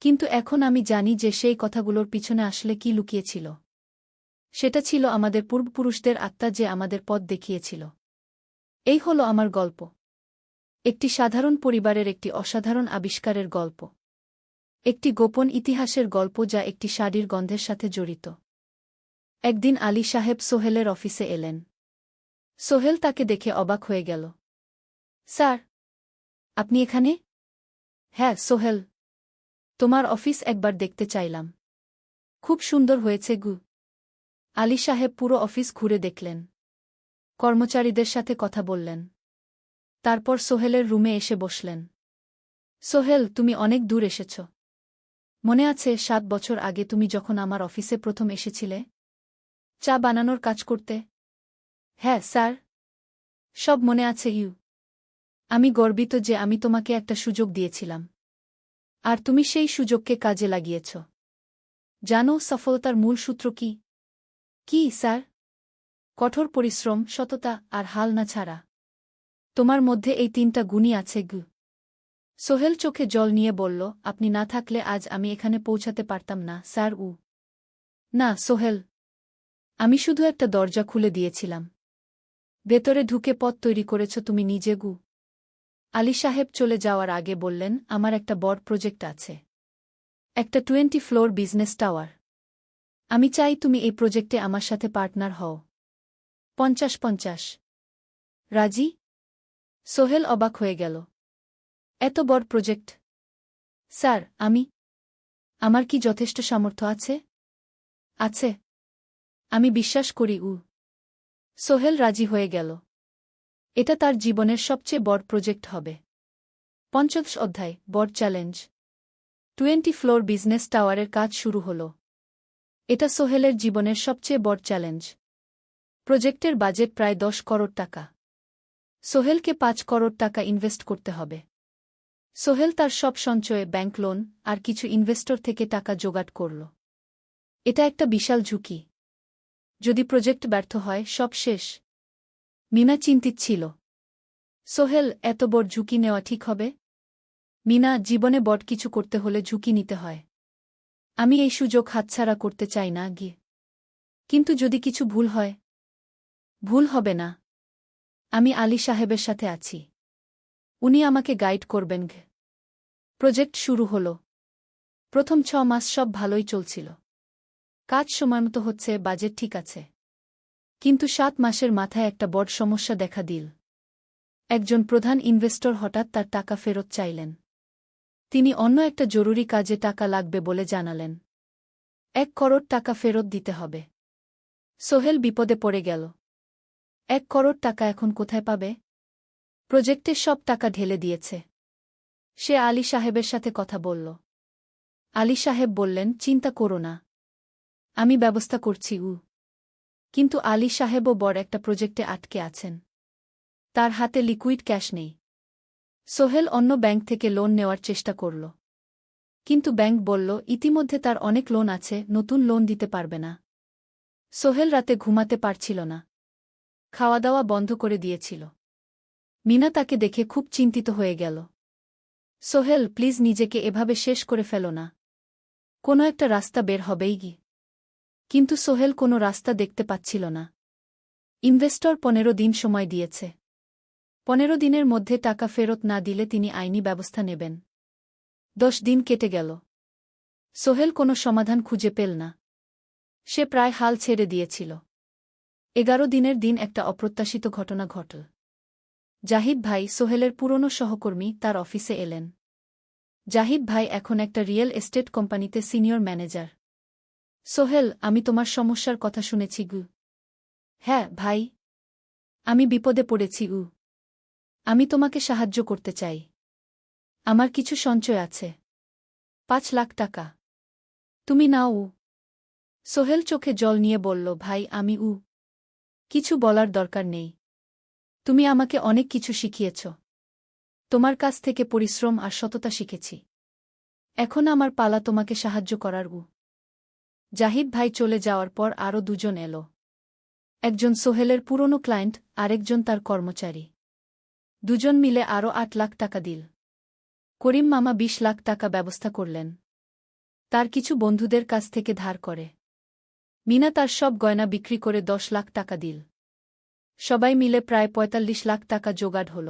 কিন্তু এখন আমি জানি যে সেই কথাগুলোর পিছনে আসলে কি লুকিয়েছিল। সেটা ছিল আমাদের পূর্বপুরুষদের আত্মা যে আমাদের পথ দেখিয়েছিল। এই হলো আমার গল্প। একটি সাধারণ পরিবারের একটি অসাধারণ আবিষ্কারের গল্প। একটি গোপন ইতিহাসের গল্প যা একটি শাড়ির গন্ধের সাথে জড়িত। একদিন আলী সাহেব সোহেলের অফিসে এলেন। সোহেল তাকে দেখে অবাক হয়ে গেল। স্যার, আপনি এখানে? হ্যাঁ সোহেল, তোমার অফিস একবার দেখতে চাইলাম। খুব সুন্দর হয়েছে গু। আলী সাহেব পুরো অফিস ঘুরে দেখলেন। কর্মচারীদের সাথে কথা বললেন। তারপর সোহেলের রুমে এসে বসলেন। সোহেল, তুমি অনেক দূর এসেছ। মনে আছে ৭ বছর আগে তুমি যখন আমার অফিসে প্রথম এসেছিলে চা বানানোর কাজ করতে? হ্যাঁ স্যার, সব মনে আছে ইউ। আমি গর্বিত যে আমি তোমাকে একটা সুযোগ দিয়েছিলাম আর তুমি সেই সুযোগকে কাজে লাগিয়েছ। জানো সফলতার মূল সূত্র কি? কি স্যার? কঠোর পরিশ্রম, সততা আর হাল না ছাড়া। তোমার মধ্যে এই ৩টা গুণই আছে গু। সোহেল চোখে জল নিয়ে বলল, আপনি না থাকলে আজ আমি এখানে পৌঁছাতে পারতাম না স্যার। না সোহেল, আমি শুধু একটা দরজা খুলে দিয়েছিলাম। ভেতরে ঢুকে পথ তৈরি করেছ তুমি নিজে গু। আলী সাহেব চলে যাওয়ার আগে বললেন, আমার একটা বড় প্রজেক্ট আছে, একটা 20 ফ্লোর বিজনেস টাওয়ার। আমি চাই তুমি এই প্রজেক্টে আমার সাথে পার্টনার হও। 50-50 রাজি? সোহেল অবাক হয়ে গেল। এত বড় প্রজেক্ট? স্যার, আমার কি যথেষ্ট সামর্থ্য আছে? আছে, আমি বিশ্বাস করি সোহেল রাজি হয়ে গেল। এটা তার জীবনের সবচেয়ে বড় প্রজেক্ট হবে। ৫০ অধ্যায়, বড় চ্যালেঞ্জ। 20 ফ্লোর বিজনেস টাওয়ারের কাজ শুরু হল। এটা সোহেলের জীবনের সবচেয়ে বড় চ্যালেঞ্জ। প্রজেক্টের বাজেট প্রায় ১০ করোড় টাকা। সোহেলকে ৫ করোড় টাকা ইনভেস্ট করতে হবে। সোহেল তার সব সঞ্চয়ে, ব্যাংক লোন আর কিছু ইনভেস্টর থেকে টাকা জোগাড় করল। এটা একটা বিশাল ঝুঁকি। যদি প্রজেক্ট ব্যর্থ হয়, সব শেষ। মিনা চিন্তিত ছিল। সোহেল, এত বড় ঝুঁকি নেওয়া ঠিক হবে? মিনা, জীবনে বড় কিছু করতে হলে ঝুঁকি নিতে হয়। আমি এই সুযোগ হাতছাড়া করতে চাই না গিয়ে। কিন্তু যদি কিছু ভুল হয়? ভুল হবে না। আমি আলী সাহেবের সাথে আছি, উনি আমাকে গাইড করবেন। প্রজেক্ট শুরু হল। প্রথম ৬ মাস সব ভালোই চলছিল। কাজ সময়মতো হচ্ছে, বাজেট ঠিক আছে। কিন্তু ৭ মাসের মাথায় একটা বড় সমস্যা দেখা দিল। একজন প্রধান ইনভেস্টর হঠাৎ তার টাকা ফেরত চাইলেন। তিনি অন্য একটা জরুরি কাজে টাকা লাগবে বলে জানালেন। ১ করোড় টাকা ফেরত দিতে হবে। সোহেল বিপদে পড়ে গেল। ১ করোড় টাকা এখন কোথায় পাবে? প্রজেক্টে সব টাকা ঢেলে দিয়েছে। সে আলী সাহেবের সাথে কথা বলল। আলী সাহেব বললেন, চিন্তা করো না, আমি ব্যবস্থা করছি। কিন্তু আলী সাহেবও বড় একটা প্রজেক্টে আটকে আছেন। তার হাতে লিকুইড ক্যাশ নেই। সোহেল অন্য ব্যাংক থেকে লোন নেওয়ার চেষ্টা করল। কিন্তু ব্যাংক বলল, ইতিমধ্যে তার অনেক লোন আছে, নতুন লোন দিতে পারবে না। সোহেল রাতে ঘুমাতে পারছিল না। খাওয়া দাওয়া বন্ধ করে দিয়েছিল। মিনা তাকে দেখে খুব চিন্তিত হয়ে গেল। সোহেল, প্লিজ নিজেকে এভাবে শেষ করে ফেলো না। কোনো একটা রাস্তা বের হবেই কি। কিন্তু সোহেল কোনো রাস্তা দেখতে পাচ্ছিল না। ইনভেস্টর ১৫ দিন সময় দিয়েছে। ১৫ দিনের মধ্যে টাকা ফেরত না দিলে তিনি আইনি ব্যবস্থা নেবেন। ১০ দিন কেটে গেল। সোহেল কোনো সমাধান খুঁজে পেল না। সে প্রায় হাল ছেড়ে দিয়েছিল। ১১ দিনের দিন একটা অপ্রত্যাশিত ঘটনা ঘটল। জাহিদ ভাই, সোহেলের পুরনো সহকর্মী, তার অফিসে এলেন। জাহিদ ভাই এখন একটা রিয়েল এস্টেট কোম্পানিতে সিনিয়র ম্যানেজার। সোহেল, আমি তোমার সমস্যার কথা শুনেছি গু। হ্যাঁ ভাই, আমি বিপদে পড়েছি আমি তোমাকে সাহায্য করতে চাই। আমার কিছু সঞ্চয় আছে, ৫ লাখ টাকা। তুমি নাও। সোহেল চোখে জল নিয়ে বলল, ভাই আমি কিছু বলার দরকার নেই। তুমি আমাকে অনেক কিছু শিখিয়েছ। তোমার কাছ থেকে পরিশ্রম আর সততা শিখেছি। এখন আমার পালা তোমাকে সাহায্য করার। জাহিদ ভাই চলে যাওয়ার পর আরও ২ জন এলো। একজন সোহেলের পুরনো ক্লায়েন্ট, আরেকজন তার কর্মচারী। ২ জন মিলে আরও ৮ লাখ টাকা দিল। করিম মামা ২০ লাখ টাকা ব্যবস্থা করলেন। তার কিছু বন্ধুদের কাছ থেকে ধার করে। মিনা তার সব গয়না বিক্রি করে ১০ লাখ টাকা দিল। সবাই মিলে প্রায় ৪৫ লাখ টাকা জোগাড় হল।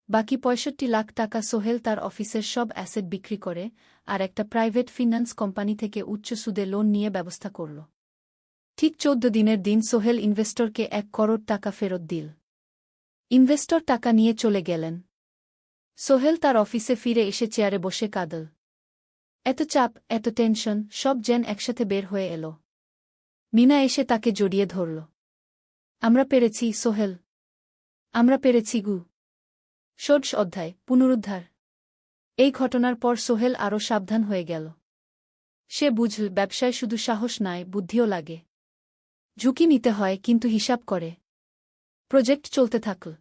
বাকি ৬৫ লাখ টাকা সোহেল তার অফিসের সব অ্যাসেট বিক্রি করে আর একটা প্রাইভেট ফিন্যান্স কোম্পানি থেকে উচ্চ সুদে লোন নিয়ে ব্যবস্থা করল। ঠিক ১৪ দিনের দিন সোহেল ইনভেস্টরকে ১ করোড় টাকা ফেরত দিল। ইনভেস্টর টাকা নিয়ে চলে গেলেন। সোহেল তার অফিসে ফিরে এসে চেয়ারে বসে কাঁদল। এত চাপ, এত টেনশন, সব যেন একসাথে বের হয়ে এল। মিনা এসে তাকে জড়িয়ে ধরল। আমরা পেরেছি সোহেল, আমরা পেরেছি গু। ১৬ অধ্যায়, পুনরুদ্ধার। এই ঘটনার পর সোহেল আরও সাবধান হয়ে গেল। সে বুঝল ব্যবসায় শুধু সাহস নয়, বুদ্ধিও লাগে। ঝুঁকি নিতে হয়, কিন্তু হিসাব করে। প্রজেক্ট চলতে থাকল।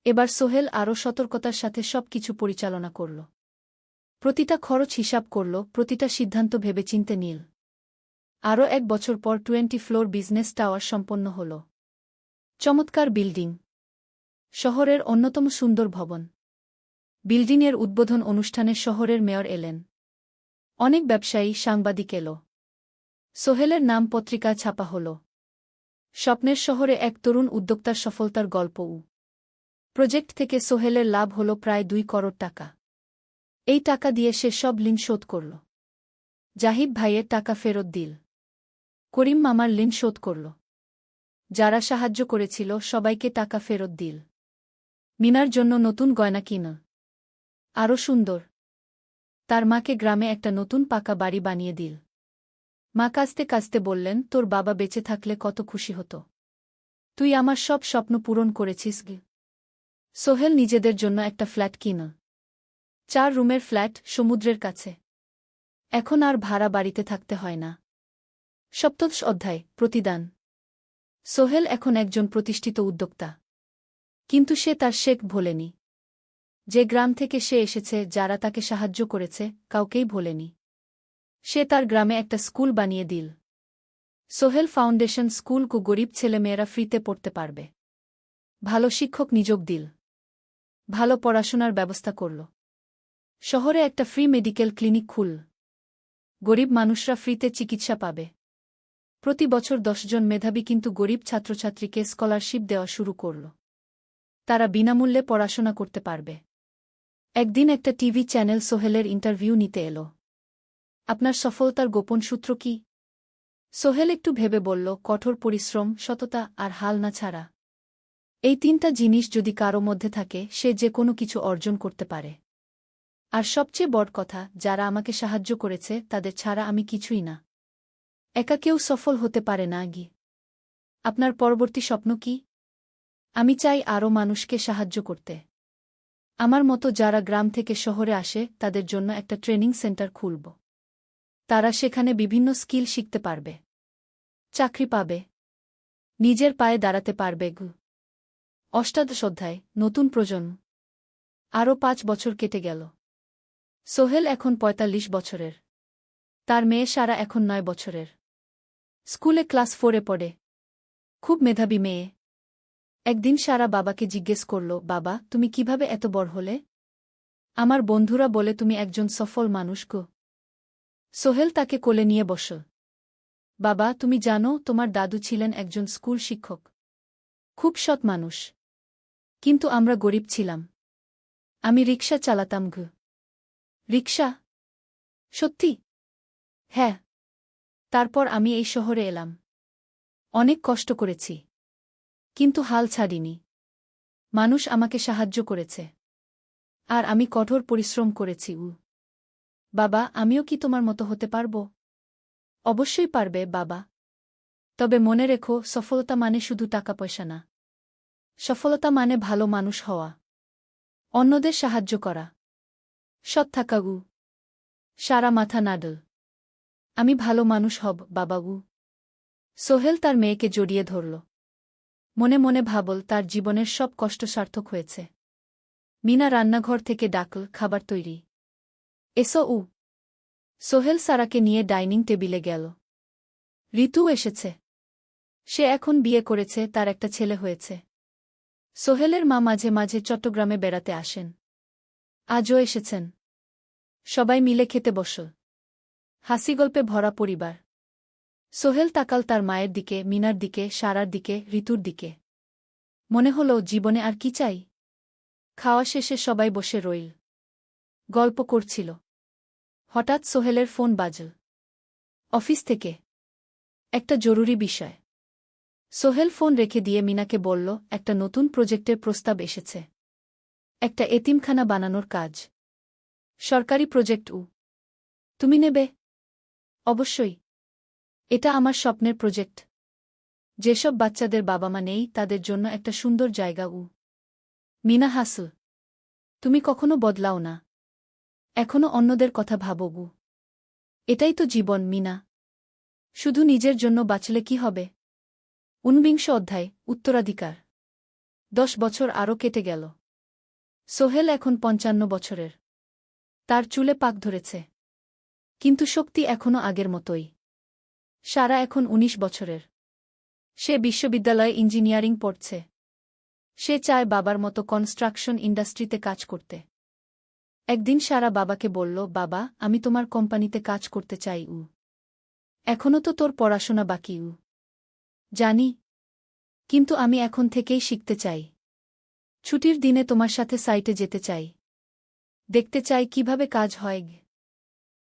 এবার সোহেল আরও সতর্কতার সাথে সবকিছু পরিচালনা করল। প্রতিটা খরচ হিসাব করল, প্রতিটা সিদ্ধান্ত ভেবেচিন্তে নিল। আরও 1 বছর পর 20 ফ্লোর বিজনেস টাওয়ার সম্পন্ন হল। চমৎকার বিল্ডিং, শহরের অন্যতম সুন্দর ভবন। বিল্ডিংয়ের উদ্বোধন অনুষ্ঠানে শহরের মেয়র এলেন। অনেক ব্যবসায়ী, সাংবাদিক এলো। সোহেলের নাম পত্রিকা ছাপা হল। স্বপ্নের শহরে এক তরুণ উদ্যোক্তার সফলতার গল্পও। প্রজেক্ট থেকে সোহেলের লাভ হল প্রায় 2 করোড় টাকা। এই টাকা দিয়ে সে সব ঋণ শোধ করল। জাহিদ ভাইয়ের টাকা ফেরত দিল। করিম মামার ঋণ শোধ করল। যারা সাহায্য করেছিল সবাইকে টাকা ফেরত দিল। মিনার জন্য নতুন গয়না কিন। আরও সুন্দর। তার মাকে গ্রামে একটা নতুন পাকা বাড়ি বানিয়ে দিল। মা কাঁদতে কাঁদতে বললেন, তোর বাবা বেঁচে থাকলে কত খুশি হতো। তুই আমার সব স্বপ্ন পূরণ করেছিস গে। সোহেল নিজেদের জন্য একটা ফ্ল্যাট কিন। 4 রুমের ফ্ল্যাট, সমুদ্রের কাছে। এখন আর ভাড়া বাড়িতে থাকতে হয় না। 7ম অধ্যায়, প্রতিদান। সোহেল এখন একজন প্রতিষ্ঠিত উদ্যোক্তা। কিন্তু সে তার শেখ ভোলেনি। যে গ্রাম থেকে সে এসেছে, যারা তাকে সাহায্য করেছে, কাউকেই ভোলেনি। সে তার গ্রামে একটা স্কুল বানিয়ে দিল। সোহেল ফাউন্ডেশন স্কুল কু গরিব ছেলেমেয়েরা ফ্রিতে পড়তে পারবে। ভালো শিক্ষক নিযোগ দিল। ভালো পড়াশোনার ব্যবস্থা করল। শহরে একটা ফ্রি মেডিকেল ক্লিনিক খুলল। গরিব মানুষরা ফ্রিতে চিকিৎসা পাবে। প্রতি বছর 10 জন মেধাবী কিন্তু গরিব ছাত্রছাত্রীকে স্কলারশিপ দেওয়া শুরু করল। তারা বিনামূল্যে পড়াশোনা করতে পারবে। একদিন একটা টিভি চ্যানেল সোহেলের ইন্টারভিউ নিতে এলো। আপনার সফলতার গোপন সূত্র কি? সোহেল একটু ভেবে বলল, কঠোর পরিশ্রম, সততা আর হাল না ছাড়া। এই 3টা জিনিস যদি কারো মধ্যে থাকে, সে যে কোনো কিছু অর্জন করতে পারে। আর সবচেয়ে বড় কথা, যারা আমাকে সাহায্য করেছে তাদের ছাড়া আমি কিছুই না। একা কেউ সফল হতে পারে না গি। আপনার পরবর্তী স্বপ্ন কি? আমি চাই আরও মানুষকে সাহায্য করতে। আমার মতো যারা গ্রাম থেকে শহরে আসে তাদের জন্য একটা ট্রেনিং সেন্টার খুলব। তারা সেখানে বিভিন্ন স্কিল শিখতে পারবে, চাকরি পাবে, নিজের পায়ে দাঁড়াতে পারবে। 8ম অধ্যায়, নতুন প্রজন্ম। আরও 5 বছর কেটে গেল। সোহেল এখন 45 বছরের। তার মেয়ে সারা এখন 9 বছরের। স্কুলে ক্লাস 4-এ পড়ে। খুব মেধাবী মেয়ে। একদিন সারা বাবাকে জিজ্ঞেস করল, বাবা, তুমি কিভাবে এত বড় হলে? আমার বন্ধুরা বলে তুমি একজন সফল মানুষ গো। সোহেল তাকে কোলে নিয়ে বসল। বাবা, তুমি জানো তোমার দাদু ছিলেন একজন স্কুল শিক্ষক। খুব সৎ মানুষ। কিন্তু আমরা গরিব ছিলাম। আমি রিকশা চালাতাম গো। রিকশা? সত্যি? হ্যাঁ। তারপর আমি এই শহরে এলাম। অনেক কষ্ট করেছি। কিন্তু হাল ছাড়িনি। মানুষ আমাকে সাহায্য করেছে। আর আমি কঠোর পরিশ্রম করেছি। বাবা, আমিও কি তোমার মতো হতে পারব? অবশ্যই পারবে বাবা। তবে মনে রেখো, সফলতা মানে শুধু টাকা পয়সা না। সফলতা মানে ভালো মানুষ হওয়া, অন্যদের সাহায্য করা, সৎ থাকা। সারা মাথা নাডল। আমি ভালো মানুষ হব বাবাবু। সোহেল তার মেয়েকে জড়িয়ে ধরল। মনে মনে ভাবল, তার জীবনের সব কষ্ট সার্থক হয়েছে। মিনা রান্নাঘর থেকে ডাকল, খাবার তৈরি। এসো। সোহেল সারাকে নিয়ে ডাইনিং টেবিলে গেল। ঋতু এসেছে। সে এখন বিয়ে করেছে, তার একটা ছেলে হয়েছে। সোহেলের মা মাঝে মাঝে চট্টগ্রামে বেড়াতে আসেন। আজও এসেছেন। সবাই মিলে খেতে বসল। হাসিগল্পে ভরা পরিবার। সোহেল তাকাল তার মায়ের দিকে, মিনার দিকে, সারার দিকে, ঋতুর দিকে। মনে হল, জীবনে আর কি চাই? খাওয়া শেষে সবাই বসে রইল। গল্প করছিল। হঠাৎ সোহেলের ফোন বাজল। অফিস থেকে। একটা জরুরি বিষয়। সোহেল ফোন রেখে দিয়ে মিনাকে বলল, একটা নতুন প্রজেক্টের প্রস্তাব এসেছে। একটা এতিমখানা বানানোর কাজ। সরকারি প্রজেক্ট। তুমি নেবে? অবশ্যই। এটা আমার স্বপ্নের প্রজেক্ট। যেসব বাচ্চাদের বাবা মা নেই তাদের জন্য একটা সুন্দর জায়গা। মিনা হাসল। তুমি কখনো বদলাও না। এখনো অন্যদের কথা ভাবো। এটাই তো জীবন, মিনা। শুধু নিজের জন্য বাঁচলে কি হবে? 49 অধ্যায়, উত্তরাধিকার। 10 বছর আরও কেটে গেল। সোহেল এখন 55 বছরের। তার চুলে পাক ধরেছে। কিন্তু শক্তি এখনও আগের মতোই। সারা এখন 19 বছরের। সে বিশ্ববিদ্যালয়ে ইঞ্জিনিয়ারিং পড়ছে। সে চায় বাবার মতো কনস্ট্রাকশন ইন্ডাস্ট্রিতে কাজ করতে। একদিন সারা বাবাকে বলল, বাবা, আমি তোমার কোম্পানিতে কাজ করতে চাই। এখনও তো তোর পড়াশোনা বাকি। জানি, কিন্তু আমি এখন থেকেই শিখতে চাই। ছুটির দিনে তোমার সাথে সাইটে যেতে চাই। দেখতে চাই কিভাবে কাজ হয়।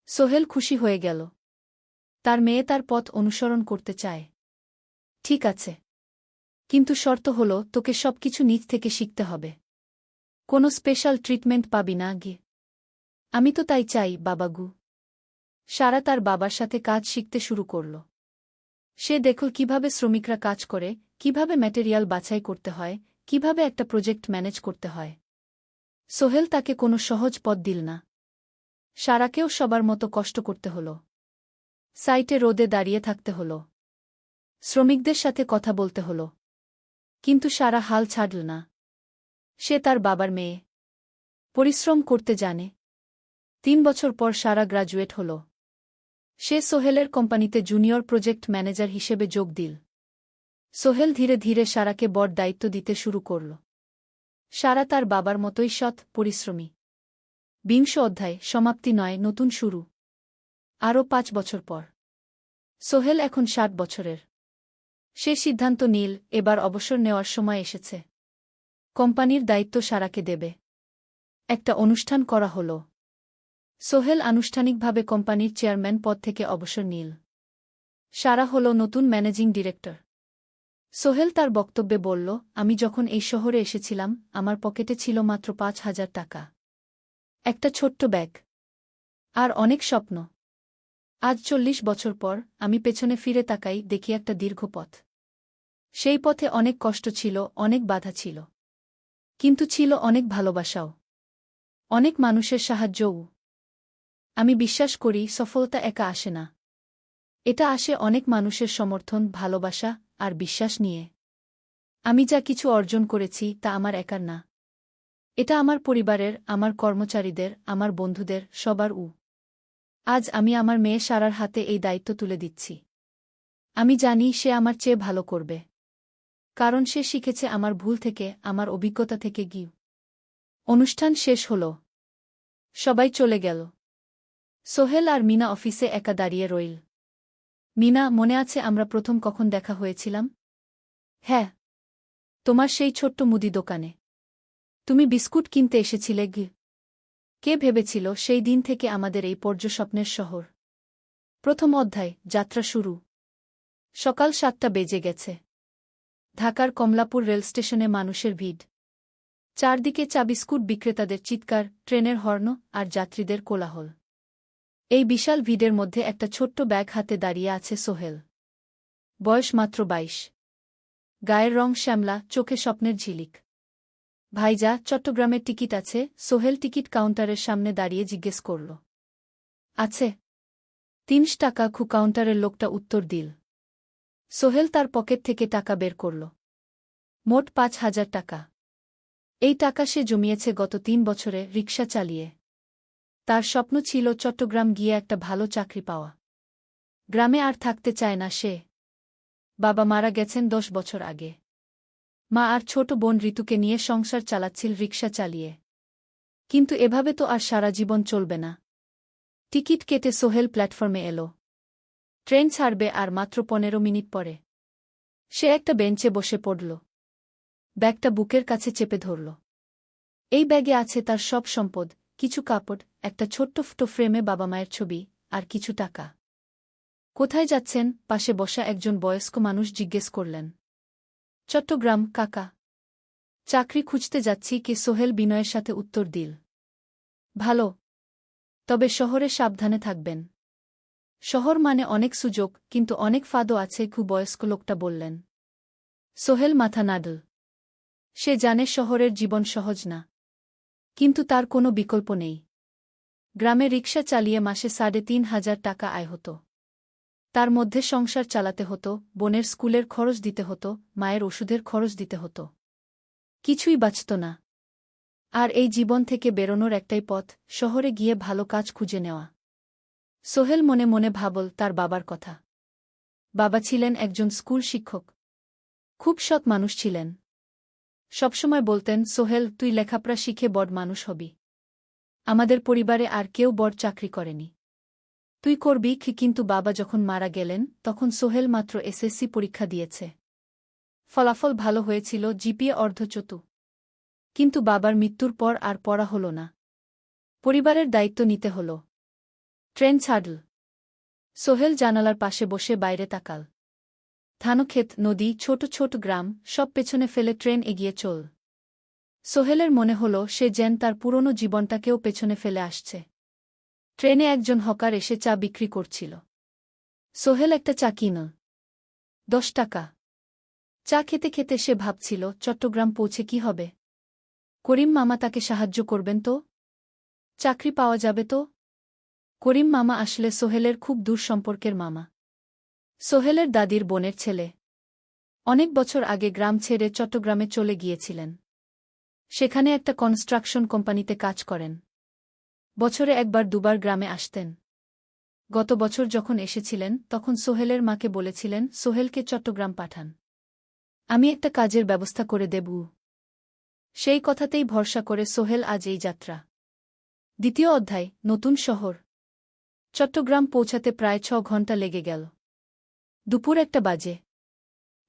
সোহেল খুশি হয়ে গেল। তার মেয়ে তার পথ অনুসরণ করতে চায়। ঠিক আছে, কিন্তু শর্ত হল তোকে সবকিছু নিজ থেকে শিখতে হবে। কোনো স্পেশাল ট্রিটমেন্ট পাবি না। আমি তো তাই চাই, বাবাগু। সারা তার বাবার সাথে কাজ শিখতে শুরু করল। সে দেখল কিভাবে শ্রমিকরা কাজ করে, কিভাবে ম্যাটেরিয়াল বাছাই করতে হয়, কিভাবে একটা প্রজেক্ট ম্যানেজ করতে হয়। সোহেল তাকে কোনো সহজ পথ দিল না। সারাকেও সবার মতো কষ্ট করতে হল। সাইটে রোদে দাঁড়িয়ে থাকতে হল। শ্রমিকদের সাথে কথা বলতে হল। কিন্তু সারা হাল ছাড়ল না। সে তার বাবার মেয়ে। পরিশ্রম করতে জানে। 3 বছর পর সারা গ্রাজুয়েট হল। সে সোহেলের কোম্পানিতে জুনিয়র প্রজেক্ট ম্যানেজার হিসেবে যোগ দিল। সোহেল ধীরে ধীরে সারাকে বড় দায়িত্ব দিতে শুরু করল। সারা তার বাবার মতোই সৎ, পরিশ্রমী। 20 অধ্যায়, সমাপ্তি নয়, নতুন শুরু। আরও 5 বছর পর সোহেল এখন 60 বছরের। সে সিদ্ধান্ত নিল, এবার অবসর নেওয়ার সময় এসেছে। কোম্পানির দায়িত্ব সারাকে দেবে। একটা অনুষ্ঠান করা হল। সোহেল আনুষ্ঠানিকভাবে কোম্পানির চেয়ারম্যান পদ থেকে অবসর নিল। সারা হল নতুন ম্যানেজিং ডিরেক্টর। সোহেল তার বক্তব্যে বলল, আমি যখন এই শহরে এসেছিলাম আমার পকেটে ছিল মাত্র 5,000 টাকা। একটা ছোট্ট ব্যাগ। আর অনেক স্বপ্ন। আজ 40 বছর পর আমি পেছনে ফিরে তাকাই, দেখি একটা দীর্ঘ পথ। সেই পথে অনেক কষ্ট ছিল, অনেক বাধা ছিল। কিন্তু ছিল অনেক ভালোবাসাও। অনেক মানুষের সাহায্যও। আমি বিশ্বাস করি সফলতা একা আসে না। এটা আসে অনেক মানুষের সমর্থন, ভালোবাসা আর বিশ্বাস নিয়ে। আমি যা কিছু অর্জন করেছি তা আমার একার না। এটা আমার পরিবারের, আমার কর্মচারীদের, আমার বন্ধুদের, সবার। আজ আমি আমার মেয়ে সারার হাতে এই দায়িত্ব তুলে দিচ্ছি। আমি জানি সে আমার চেয়ে ভালো করবে। কারণ সে শিখেছে আমার ভুল থেকে, আমার অভিজ্ঞতা থেকে। অনুষ্ঠান শেষ হল। সবাই চলে গেল। সোহেল আর মিনা অফিসে একা দাঁড়িয়ে রইল। মিনা, মনে আছে আমরা প্রথম কখন দেখা হয়েছিলাম? হ্যাঁ, তোমার সেই ছোট্ট মুদি দোকানে। তুমি বিস্কুট কিনতে এসেছিলে। কে ভেবেছিল সেই দিন থেকে আমাদের এই পর্যস্বপ্নের শহর। প্রথম অধ্যায়, যাত্রা শুরু। সকাল 7টা বেজে গেছে। ঢাকার কমলাপুর রেলস্টেশনে মানুষের ভিড়। চারদিকে চা বিস্কুট বিক্রেতাদের চিৎকার, ট্রেনের হর্ন আর যাত্রীদের কোলাহল। এই বিশাল ভিড়ের মধ্যে একটা ছোট্ট ব্যাগ হাতে দাঁড়িয়ে আছে সোহেল। বয়স মাত্র 22। গায়ের রং শ্যামলা, চোখে স্বপ্নের ঝিলিক। ভাইজা, চট্টগ্রামের টিকিট আছে? সোহেল টিকিট কাউন্টারের সামনে দাঁড়িয়ে জিজ্ঞেস করল। আছে। 3 টাকা। কাউন্টারের লোকটা উত্তর দিল। সোহেল তার পকেট থেকে টাকা বের করল। মোট 5,000 টাকা। এই টাকা সে জমিয়েছে গত 3 বছরে রিকশা চালিয়ে। তার স্বপ্ন ছিল চট্টগ্রাম গিয়ে একটা ভালো চাকরি পাওয়া। গ্রামে আর থাকতে চায় না সে। বাবা মারা গেছেন 10 বছর আগে। মা আর ছোট বোন ঋতুকে নিয়ে সংসার চালাচ্ছিল রিকশা চালিয়ে। কিন্তু এভাবে তো আর সারা জীবন চলবে না। টিকিট কেটে সোহেল প্ল্যাটফর্মে এলো। ট্রেন ছাড়বে আর মাত্র 15 মিনিট পরে। সে একটা বেঞ্চে বসে পড়ল। ব্যাগটা বুকের কাছে চেপে ধরল। এই ব্যাগে আছে তার সব সম্পদ, কিছু কাপড়, একটা ছোট্ট ফটো ফ্রেমে বাবা মায়ের ছবি, আর কিছু টাকা। কোথায় যাচ্ছেন? পাশে বসা একজন বয়স্ক মানুষ জিজ্ঞেস করলেন। চট্টগ্রাম কাকা। চাকরি খুঁজতে যাচ্ছি। কে? সোহেল বিনয়ের সাথে উত্তর দিল। ভালো। তবে শহরে সাবধানে থাকবেন। শহর মানে অনেক সুযোগ, কিন্তু অনেক ফাঁদও আছে। বয়স্ক লোকটা বললেন। সোহেল মাথা নাড়ল। সে জানে শহরের জীবন সহজ না। কিন্তু তার কোনো বিকল্প নেই। গ্রামে রিকশা চালিয়ে মাসে ৩,৫০০ টাকা আয় হতো। তার মধ্যে সংসার চালাতে হতো, বোনের স্কুলের খরচ দিতে হতো, মায়ের ওষুধের খরচ দিতে হতো। কিছুই বাঁচত না। আর এই জীবন থেকে বেরোনোর একটাই পথ, শহরে গিয়ে ভালো কাজ খুঁজে নেওয়া। সোহেল মনে মনে ভাবল তার বাবার কথা। বাবা ছিলেন একজন স্কুল শিক্ষক। খুব সৎ মানুষ ছিলেন। সবসময় বলতেন, সোহেল, তুই লেখাপড়া শিখে বড় মানুষ হবি। আমাদের পরিবারে আর কেউ বড় চাকরি করেনি। তুই করবি কি? কিন্তু বাবা যখন মারা গেলেন তখন সোহেল মাত্র এসএসসি পরীক্ষা দিয়েছে। ফলাফল ভালো হয়েছিল, জিপিএ অর্ধচতু। কিন্তু বাবার মৃত্যুর পর আর পড়া হল না। পরিবারের দায়িত্ব নিতে হল। ট্রেন ছাড়ল। সোহেল জানালার পাশে বসে বাইরে তাকাল। ধানক্ষেত, নদী, ছোট ছোট গ্রাম, সব পেছনে ফেলে ট্রেন এগিয়ে চল। সোহেলের মনে হল সে যেন তার পুরনো জীবনটাকেও পেছনে ফেলে আসছে। ট্রেনে একজন হকার এসে চা বিক্রি করছিল। সোহেল একটা চা কিনল। 10 টাকা। চা খেতে খেতে সে ভাবছিল, চট্টগ্রাম পৌঁছে কি হবে? করিম মামা তাকে সাহায্য করবেন তো? চাকরি পাওয়া যাবে তো? করিম মামা আসলে সোহেলের খুব দূর সম্পর্কের মামা। সোহেলের দাদির বোনের ছেলে। অনেক বছর আগে গ্রাম ছেড়ে চট্টগ্রামে চলে গিয়েছিলেন। সেখানে একটা কনস্ট্রাকশন কোম্পানিতে কাজ করেন। বছরে একবার দুবার গ্রামে আসতেন। গত বছর যখন এসেছিলেন তখন সোহেলের মাকে বলেছিলেন, সোহেলকে চট্টগ্রাম পাঠান। আমি একটা কাজের ব্যবস্থা করে দেব। সেই কথাতেই ভরসা করে সোহেল আজ এই যাত্রা। দ্বিতীয় অধ্যায়, নতুন শহর। চট্টগ্রাম পৌঁছাতে প্রায় 6 ঘণ্টা লেগে গেল। দুপুর 1টা বাজে।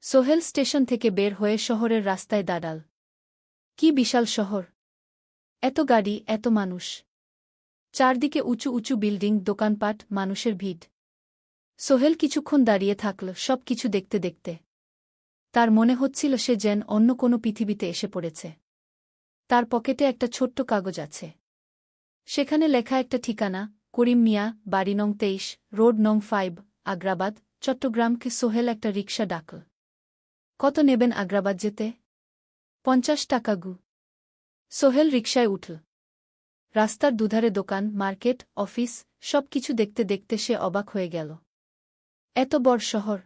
সোহেল স্টেশন থেকে বের হয়ে শহরের রাস্তায় দাঁড়াল। কি বিশাল শহর! এত গাড়ি, এত মানুষ। চারদিকে উঁচু উঁচু বিল্ডিং, দোকানপাট, মানুষের ভিড়। সোহেল কিছুক্ষণ দাঁড়িয়ে থাকল সব কিছু দেখতে দেখতে। তার মনে হচ্ছিল সে যেন অন্য কোনো পৃথিবীতে এসে পড়েছে। তার পকেটে একটা ছোট্ট কাগজ আছে। সেখানে লেখা একটা ঠিকানা, করিম মিয়া, বাড়ি নং 23, রোড নং 5, আগ্রাবাদ, চট্টগ্রামকে। সোহেল একটা রিকশা ডাকল। কত নেবেন আগ্রাবাদ যেতে? 50 টাকা গু। সোহেল রিকশায় উঠল। রাস্তার দুধারে দোকান, মার্কেট, অফিস, সব কিছু দেখতে দেখতে সে অবাক হয়ে গেল। এত বড় শহর,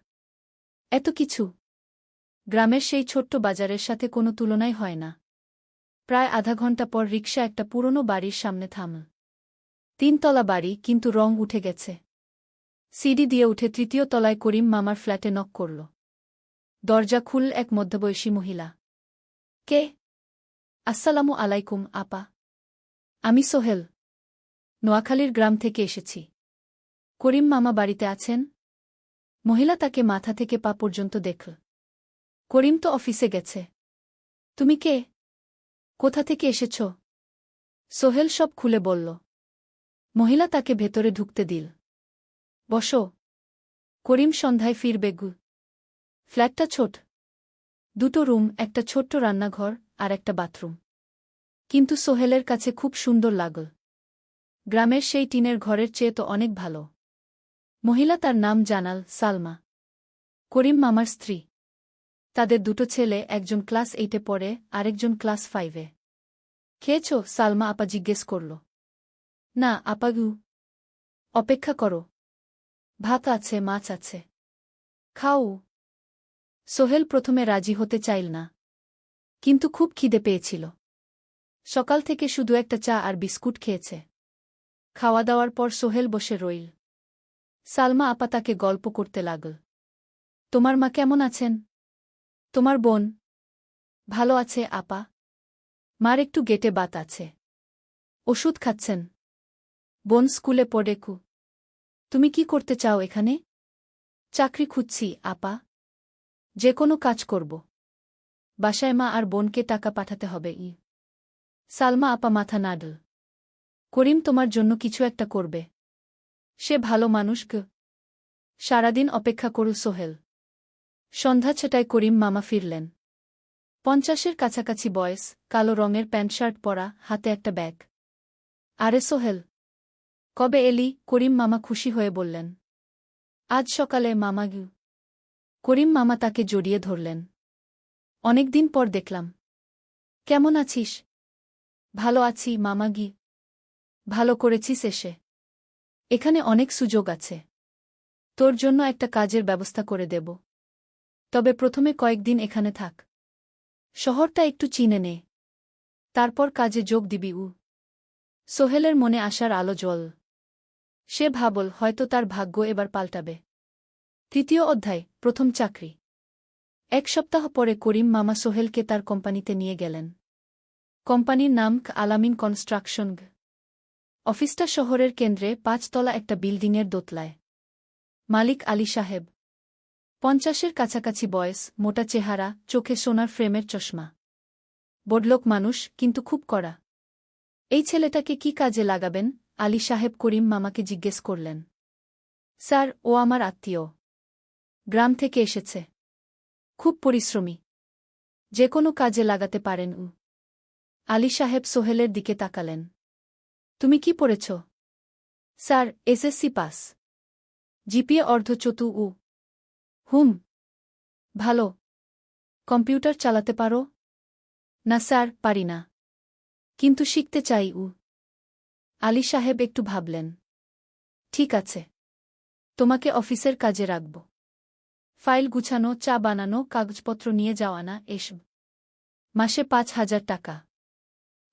এত কিছু! গ্রামের সেই ছোট্ট বাজারের সাথে কোনো তুলনাই হয় না। প্রায় আধা ঘণ্টা পর রিকশা একটা পুরনো বাড়ির সামনে থামল। 3 তলা বাড়ি, কিন্তু রং উঠে গেছে। সিঁড়ি দিয়ে উঠে 3য় তলায় করিম মামার ফ্ল্যাটে নক করল। দরজা খুলল এক মধ্যবয়সী মহিলা। কে? আসসালামু আলাইকুম আপা। আমি সোহেল। নোয়াখালীর গ্রাম থেকে এসেছি। করিম মামা বাড়িতে আছেন? মহিলা তাকে মাথা থেকে পা পর্যন্ত দেখল। করিম তো অফিসে গেছে। তুমি কে? কোথা থেকে এসেছ? সোহেল সব খুলে বলল। মহিলা তাকে ভেতরে ঢুকতে দিল। বসো। করিম সন্ধ্যায় ফিরবে গু। ফ্ল্যাটটা ছোট। 2টো রুম, একটা ছোট্ট রান্নাঘর আর একটা বাথরুম। কিন্তু সোহেলের কাছে খুব সুন্দর লাগল। গ্রামের সেই টিনের ঘরের চেয়ে তো অনেক ভালো। মহিলা তার নাম জানাল, সালমা। করিম মামার স্ত্রী। তাদের 2টো ছেলে, একজন ক্লাস 8-এ পড়ে, আরেকজন ক্লাস 5-এ। খেয়েছ? সালমা আপা জিজ্ঞেস করল। না আপা গু। অপেক্ষা করো। ভাত আছে, মাছ আছে। খাও। সোহেল প্রথমে রাজি হতে চাইল না। কিন্তু খুব খিদে পেয়েছিল। সকাল থেকে শুধু একটা চা আর বিস্কুট খেয়েছে। খাওয়া দাওয়ার পর সোহেল বসে রইল। সালমা আপা তাকে গল্প করতে লাগল। তোমার মা কেমন আছেন? তোমার বোন? ভালো আছে আপা। মার একটু গেটে বাত আছে। ওষুধ খাচ্ছেন। বোন স্কুলে পড়ে কু। তুমি কি করতে চাও এখানে? চাকরি খুঁজছি আপা। যে কোনো কাজ করব। বাসায় মা আর বোনকে টাকা পাঠাতে হবে। সালমা আপা মাথা নাড়ল। করিম তোমার জন্য কিছু একটা করবে। সে ভালো মানুষ গ। সারাদিন অপেক্ষা করু সোহেল। সন্ধ্যা 6টায় করিম মামা ফিরলেন। 50-এর কাছাকাছি বয়স, কালো রঙের প্যান্ট শার্ট পরা, হাতে একটা ব্যাগ। আরে সোহেল, কবে এলি? করিম মামা খুশি হয়ে বললেন। আজ সকালে মামা গু। করিম মামা তাকে জড়িয়ে ধরলেন। অনেকদিন পর দেখলাম। কেমন আছিস? ভালো আছি মামা গি। ভালো করেছিস এসে। এখানে অনেক সুযোগ আছে। তোর জন্য একটা কাজের ব্যবস্থা করে দেব। তবে প্রথমে কয়েকদিন এখানে থাক। শহরটা একটু চিনে নে। তারপর কাজে যোগ দিবি। সোহেলের মনে আসার আলো জ্বল। সে ভাবল হয়তো তার ভাগ্য এবার পাল্টাবে। তৃতীয় অধ্যায়, প্রথম চাকরি। এক সপ্তাহ পরে করিম মামা সোহেলকে তার কোম্পানিতে নিয়ে গেলেন। কোম্পানির নাম আলামিন কনস্ট্রাকশন। অফিসটা শহরের কেন্দ্রে ৫ তলা একটা বিল্ডিংয়ের দোতলায়। মালিক আলী সাহেব। ৫০-এর কাছাকাছি বয়স, মোটা চেহারা, চোখে সোনার ফ্রেমের চশমা। বড়লোক মানুষ, কিন্তু খুব কড়া। এই ছেলেটাকে কি কাজে লাগাবেন? আলী সাহেব করিম মামাকে জিজ্ঞেস করলেন। স্যার, ও আমার আত্মীয়। গ্রাম থেকে এসেছে। খুব পরিশ্রমী। যে কোনো কাজে লাগাতে পারেন। আলী সাহেব সোহেলের দিকে তাকালেন। তুমি কি পড়েছ? Sir, SSC pass. জিপিএ অর্ধচতু। হুম। ভালো। কম্পিউটার চালাতে পারো? না স্যার, পারি না। কিন্তু শিখতে চাই। আলী সাহেব একটু ভাবলেন। ঠিক আছে। তোমাকে অফিসের কাজে রাখব। ফাইল গুছানো, চা বানানো, কাগজপত্র নিয়ে যাওয়া, না এসব। মাসে ৫,০০০ টাকা।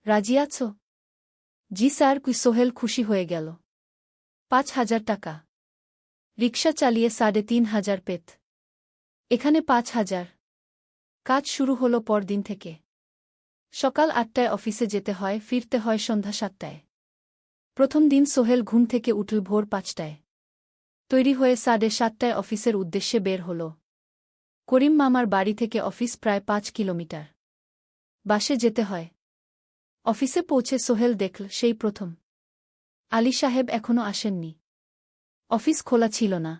রাজি আছো? জি স্যার। সোহেল খুশি হয়ে গেল। ৫,০০০ টাকা। রিকশা চালিয়ে ৩,৫০০ পেত। এখানে ৫,০০০। কাজ শুরু হলো পরদিন থেকে। সকাল ৮টায় অফিসে যেতে হয়, ফিরতে হয় সন্ধ্যা ৭টায়। প্রথম দিন সোহেল ঘুম থেকে উঠল ভোর ৫টায়। তৈরি হয়ে ৭:৩০টায় অফিসের উদ্দেশ্যে বের হল। করিম মামার বাড়ি থেকে অফিস প্রায় ৫ কিলোমিটার। বাসে যেতে হয়। অফিসে পৌঁছে সোহেল দেখল সেই প্রথম আলী সাহেব এখনও আসেননি। অফিস খোলা ছিল না।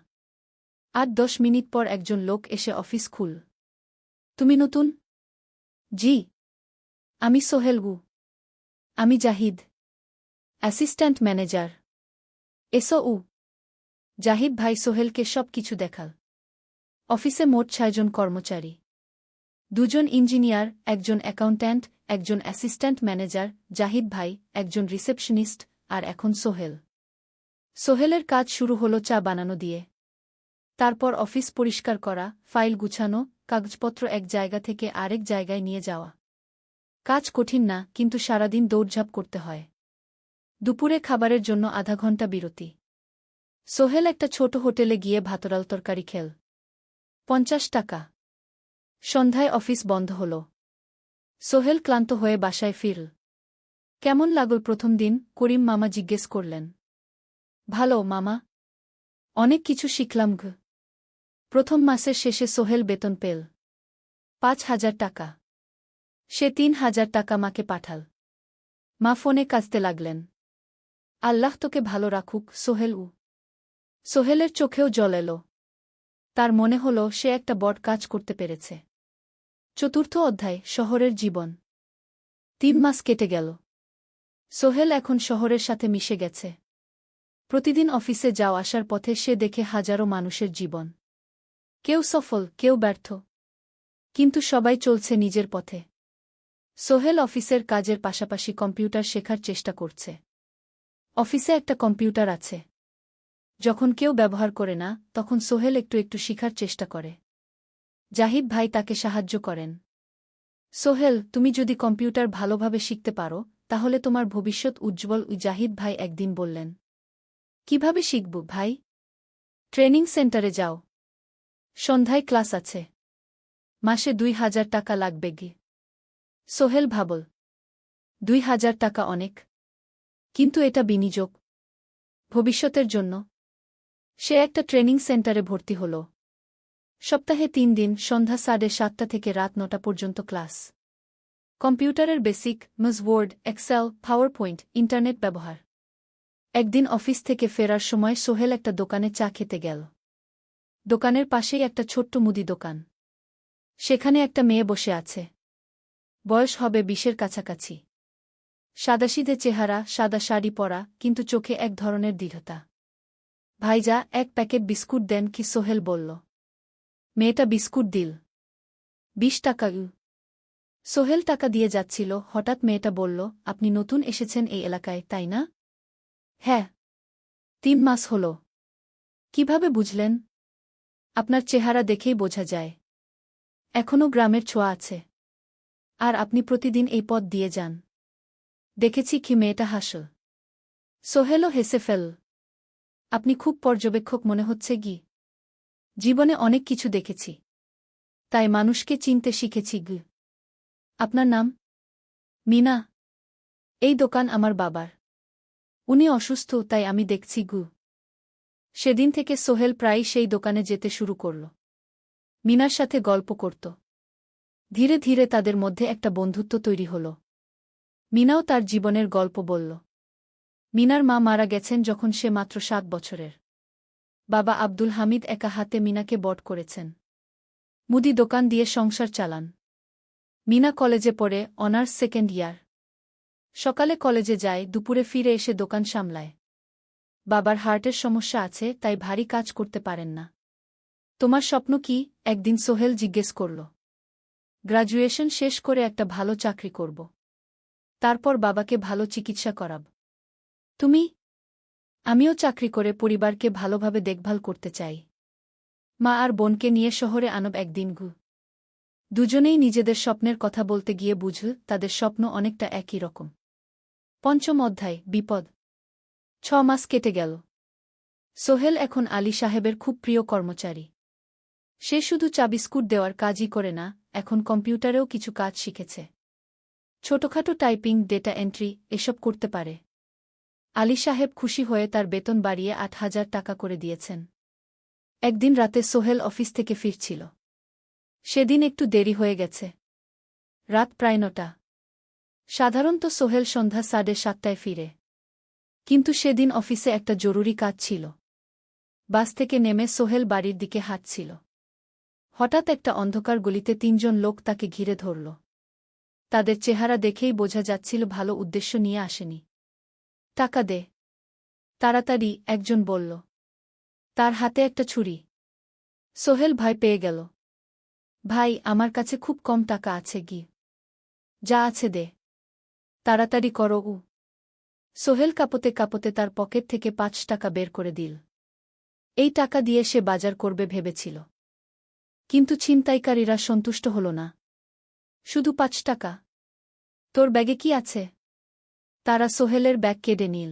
৮-১০ মিনিট পর একজন লোক এসে অফিস খুল। তুমি নতুন? জি। আমি সোহেল। আমি জাহিদ, অ্যাসিস্ট্যান্ট ম্যানেজার। এসো। জাহিদ ভাই সোহেলকে সব কিছু দেখাল। অফিসে মোট ৬ জন কর্মচারী। ২ জন ইঞ্জিনিয়ার, একজন অ্যাকাউন্ট্যান্ট, একজন অ্যাসিস্ট্যান্ট ম্যানেজার, জাহিদ ভাই, একজন রিসেপশনিস্ট, আর এখন সোহেল। সোহেলের কাজ শুরু হলো চা বানানো দিয়ে। তারপর অফিস পরিষ্কার করা, ফাইল গুছানো, কাগজপত্র এক জায়গা থেকে আরেক জায়গায় নিয়ে যাওয়া। কাজ কঠিন না, কিন্তু সারাদিন দৌড়ঝাঁপ করতে হয়। দুপুরে খাবারের জন্য আধা ঘণ্টা বিরতি। সোহেল একটা ছোট হোটেলে গিয়ে ভাতডাল তরকারি খেল। ৫০ টাকা। সন্ধ্যায় অফিস বন্ধ হল। সোহেল ক্লান্ত হয়ে বাসায় ফিরল। কেমন লাগল প্রথম দিন? করিম মামা জিজ্ঞেস করলেন। ভালো মামা। অনেক কিছু শিখলাম। প্রথম মাসের শেষে সোহেল বেতন পেল ৫,০০০ টাকা। সে ৩,০০০ টাকা মাকে পাঠাল। মা ফোনে কাঁদতে লাগলেন। আল্লাহ তোকে ভালো রাখুক সোহেল। সোহেলের চোখেও জল এলো। তার মনে হল সে একটা বড় কাজ করতে পেরেছে। চতুর্থ অধ্যায়, শহরের জীবন। ৩ মাস কেটে গেল। সোহেল এখন শহরের সাথে মিশে গেছে। প্রতিদিন অফিসে যাওয়া আসার পথে সে দেখে হাজারো মানুষের জীবন। কেউ সফল, কেউ ব্যর্থ। কিন্তু সবাই চলছে নিজের পথে। সোহেল অফিসের কাজের পাশাপাশি কম্পিউটার শেখার চেষ্টা করছে। অফিসে একটা কম্পিউটার আছে। যখন কেউ ব্যবহার করে না, তখন সোহেল একটু একটু শিখার চেষ্টা করে। জাহিদ ভাই তাকে সাহায্য করেন। সোহেল, তুমি যদি কম্পিউটার ভালোভাবে শিখতে পারো, তাহলে তোমার ভবিষ্যৎ উজ্জ্বল। জাহিদ ভাই একদিন বললেন। কিভাবে শিখব ভাই? ট্রেনিং সেন্টারে যাও। সন্ধ্যায় ক্লাস আছে। মাসে ২,০০০ টাকা লাগবে। সোহেল ভাবল, ২,০০০ টাকা অনেক। কিন্তু এটা বিনিয়োগ। ভবিষ্যতের জন্য। সে একটা ট্রেনিং সেন্টারে ভর্তি হল। সপ্তাহে ৩ দিন, সন্ধ্যা ৭:৩০ থেকে রাত ৯টা পর্যন্ত ক্লাস। কম্পিউটারের basic, Word, Excel, PowerPoint, internet ব্যবহার। একদিন অফিস থেকে ফেরার সময় সোহেল একটা দোকানে চা খেতে গেল। দোকানের পাশেই একটা ছোট্ট মুদি দোকান। সেখানে একটা মেয়ে বসে আছে। বয়স হবে ২০-এর কাছাকাছি। সাদাসিধে চেহারা, সাদা শাড়ি পরা, কিন্তু চোখে এক ধরনের দৃঢ়তা। ভাইজা, এক প্যাকেট বিস্কুট দেন কি? সোহেল বলল। মেয়েটা বিস্কুট দিল। ২০ টাকা। সোহেল টাকা দিয়ে যাচ্ছিল, হঠাৎ মেয়েটা বলল, আপনি নতুন এসেছেন এই এলাকায়, তাই না? হ্যাঁ, 3 মাস হল। কিভাবে বুঝলেন? আপনার চেহারা দেখেই বোঝা যায়। এখনও গ্রামের ছোঁয়া আছে। আর আপনি প্রতিদিন এই পথ দিয়ে যান। দেখেছি কি মেয়েটা হাসল। সোহেলও হেসে ফেল। আপনি খুব পর্যবেক্ষক মনে হচ্ছে গি। জীবনে অনেক কিছু দেখেছি। তাই মানুষকে চিনতে শিখেছি গি। আপনার নাম? মিনা। এই দোকান আমার বাবার। উনি অসুস্থ, তাই আমি দেখছি গু। সেদিন থেকে সোহেল প্রায়ই সেই দোকানে যেতে শুরু করল। মিনার সাথে গল্প করত। ধীরে ধীরে তাদের মধ্যে একটা বন্ধুত্ব তৈরি হল। মিনাও তার জীবনের গল্প বলল। মিনার মা মারা গেছেন যখন সে মাত্র 7 বছরের। বাবা আব্দুল হামিদ একা হাতে মিনাকে বড় করেছেন। মুদি দোকান দিয়ে সংসার চালান। মিনা কলেজে পড়ে, অনার্স 2nd ইয়ার। সকালে কলেজে যায়, দুপুরে ফিরে এসে দোকান সামলায়। বাবার হার্টের সমস্যা আছে, তাই ভারী কাজ করতে পারেন না। তোমার স্বপ্ন কি? একদিন সোহেল জিজ্ঞেস করল। গ্র্যাজুয়েশন শেষ করে একটা ভালো চাকরি করব। তারপর বাবাকে ভালো চিকিৎসা করাব। তুমি? আমিও চাকরি করে পরিবারকে ভালোভাবে দেখভাল করতে চাই। মা আর বোনকে নিয়ে শহরে আনব একদিন ঘু। দুজনেই নিজেদের স্বপ্নের কথা বলতে গিয়ে বুঝল তাদের স্বপ্ন অনেকটা একই রকম। 5ম অধ্যায়, বিপদ। 6 মাস কেটে গেল। সোহেল এখন আলী সাহেবের খুব প্রিয় কর্মচারী। সে শুধু চা বিস্কুট দেওয়ার কাজই করে না, এখন কম্পিউটারেও কিছু কাজ শিখেছে। ছোটখাটো টাইপিং, ডেটা এন্ট্রি এসব করতে পারে। আলী সাহেব খুশি হয়ে তার বেতন বাড়িয়ে 8,000 টাকা করে দিয়েছেন। একদিন রাতে সোহেল অফিস থেকে ফিরছিল। সেদিন একটু দেরি হয়ে গেছে। রাত প্রায় 9টা। সাধারণত সোহেল সন্ধ্যা 7:30টায় ফিরে। কিন্তু সেদিন অফিসে একটা জরুরি কাজ ছিল। বাস থেকে নেমে সোহেল বাড়ির দিকে হাঁটছিল। হঠাৎ একটা অন্ধকার গলিতে 3জন লোক তাকে ঘিরে ধরল। তাদের চেহারা দেখেই বোঝা যাচ্ছিল ভালো উদ্দেশ্য নিয়ে আসেনি। টাকা দে তাড়াতাড়ি, একজন বলল। তার হাতে একটা ছুরি। সোহেল ভয় পেয়ে গেল। ভাই, আমার কাছে খুব কম টাকা আছে গি। যা আছে দে। তাড়াতাড়ি করো। সোহেল কাঁপতে কাঁপতে তার পকেট থেকে 5 টাকা বের করে দিল। এই টাকা দিয়ে সে বাজার করবে ভেবেছিল। কিন্তু ছিনতাইকারীরা সন্তুষ্ট হল না। শুধু 5 টাকা? তোর ব্যাগে কি আছে? তারা সোহেলের ব্যাগ কেড়ে নিল।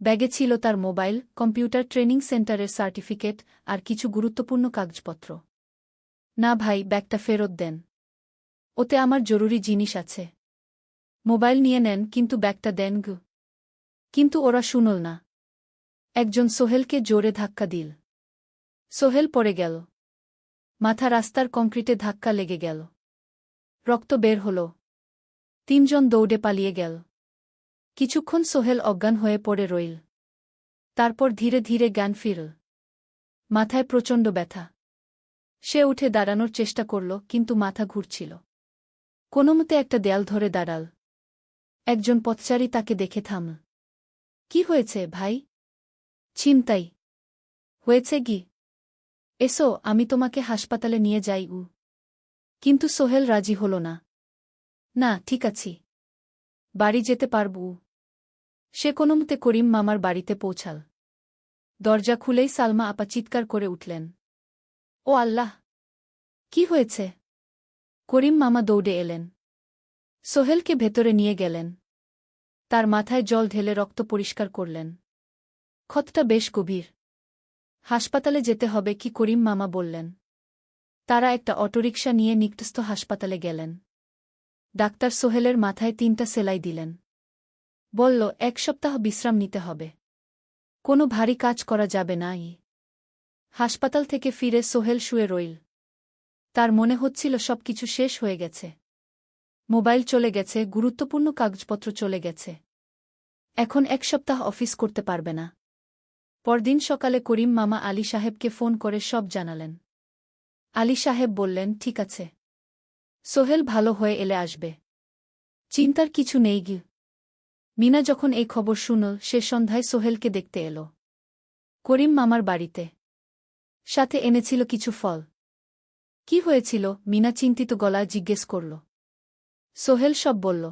ব্যাগে ছিল তার মোবাইল, কম্পিউটার ট্রেনিং সেন্টারের সার্টিফিকেট আর কিছু গুরুত্বপূর্ণ কাগজপত্র। না ভাই, ব্যাগটা ফেরত দেন। ওতে আমার জরুরি জিনিস আছে। মোবাইল নিয়ে নেন, কিন্তু ব্যাগটা দেন গু। কিন্তু ওরা শুনল না। একজন সোহেলকে জোরে ধাক্কা দিল। সোহেল পড়ে গেল। মাথা রাস্তার কংক্রিটে ধাক্কা লেগে গেল। রক্ত বের হল। 3জন দৌড়ে পালিয়ে গেল। কিছুক্ষণ সোহেল অজ্ঞান হয়ে পড়ে রইল। তারপর ধীরে ধীরে জ্ঞান ফিরল। মাথায় প্রচণ্ড ব্যথা। সে উঠে দাঁড়ানোর চেষ্টা করল, কিন্তু মাথা ঘুরছিল। কোনোমতে একটা দেয়াল ধরে দাঁড়াল। একজন পথচারী তাকে দেখে থামল। কি হয়েছে ভাই? ছিনতাই হয়েছে গি। এসো, আমি তোমাকে হাসপাতালে নিয়ে যাই। কিন্তু সোহেল রাজি হল না। না, ঠিক আছি। বাড়ি যেতে পারব। সে কোনোমতে করিম মামার বাড়িতে পৌঁছাল। দরজা খুলেই সালমা আপা চিৎকার করে উঠলেন। ও আল্লাহ! কি হয়েছে? করিম মামা দৌড়ে এলেন। সোহেলকে ভেতরে নিয়ে গেলেন। তার মাথায় জল ঢেলে রক্ত পরিষ্কার করলেন। ক্ষতটা বেশ গভীর। হাসপাতালে যেতে হবে কি? করিম মামা বললেন। তারা একটা অটোরিকশা নিয়ে নিকটস্থ হাসপাতালে গেলেন। ডাক্তার সোহেলের মাথায় 3টা সেলাই দিলেন। বলল, 1 সপ্তাহ বিশ্রাম নিতে হবে। কোনো ভারী কাজ করা যাবে না। হাসপাতাল থেকে ফিরে সোহেল শুয়ে রইল। তার মনে হচ্ছিল সবকিছু শেষ হয়ে গেছে। মোবাইল চলে গেছে, গুরুত্বপূর্ণ কাগজপত্র চলে গেছে। এখন 1 সপ্তাহ অফিস করতে পারবে না। পরদিন সকালে করিম মামা আলী সাহেবকে ফোন করে সব জানালেন। আলী সাহেব বললেন, ঠিক আছে। সোহেল ভালো হয়ে এলে আসবে। চিন্তার কিছু নেই গি। মিনা যখন এই খবর শুনল, সে সন্ধ্যায় সোহেলকে দেখতে এল। করিম মামার বাড়িতে। সাথে এনেছিল কিছু ফল। কি হয়েছিল? মিনা চিন্তিত গলায় জিজ্ঞেস করল। সোহেল সব বলল।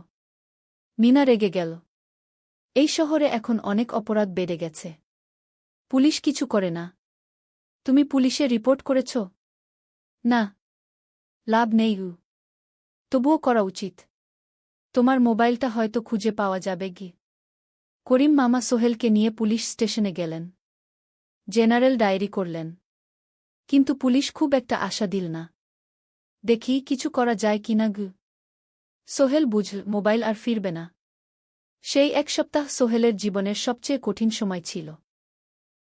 মিনা রেগে গেল। এই শহরে এখন অনেক অপরাধ বেড়ে গেছে। পুলিশ কিছু করে না। তুমি পুলিশে রিপোর্ট করেছ? না। লাভ নেই। তবুও করা উচিত। তোমার মোবাইলটা হয়তো খুঁজে পাওয়া যাবে কি। করিম মামা সোহেলকে নিয়ে পুলিশ স্টেশনে গেলেন। জেনারেল ডায়েরি করলেন। কিন্তু পুলিশ খুব একটা আশা দিল না। দেখি কিছু করা যায় কিনা গু। সোহেল বুঝল মোবাইল আর ফিরবে না। সেই এক সপ্তাহ সোহেলের জীবনের সবচেয়ে কঠিন সময় ছিল।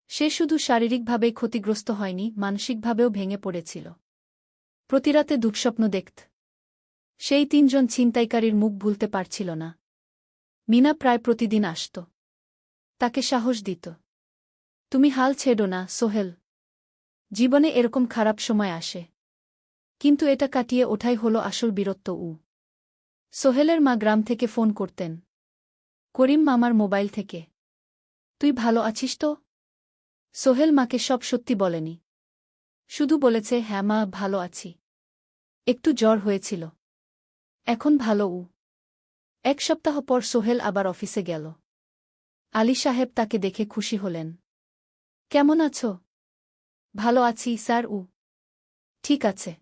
সে শুধু শারীরিকভাবেই ক্ষতিগ্রস্ত হয়নি, মানসিকভাবেও ভেঙে পড়েছিল। প্রতিরাতে দুঃস্বপ্ন দেখত। সেই ৩ জন ছিনতাইকারীর মুখ ভুলতে পারছিল না। মিনা প্রায় প্রতিদিন আসত। তাকে সাহস দিত। তুমি হাল ছেড়ো না সোহেল। জীবনে এরকম খারাপ সময় আসে। কিন্তু এটা কাটিয়ে ওঠাই হলো আসল বীরত্ব। সোহেলের মা গ্রাম থেকে ফোন করতেন। করিম মামার মোবাইল থেকে। তুই ভালো আছিস তো? সোহেল মাকে সব সত্যি বলেনি। শুধু বলেছে, হ্যাঁ মা, ভালো আছি। একটু জ্বর হয়েছিল। এখন ভালো। ১ সপ্তাহ পর সোহেল আবার অফিসে গেল। আলী সাহেব তাকে দেখে খুশি হলেন। কেমন আছো? ভালো আছি স্যার। ঠিক আছে।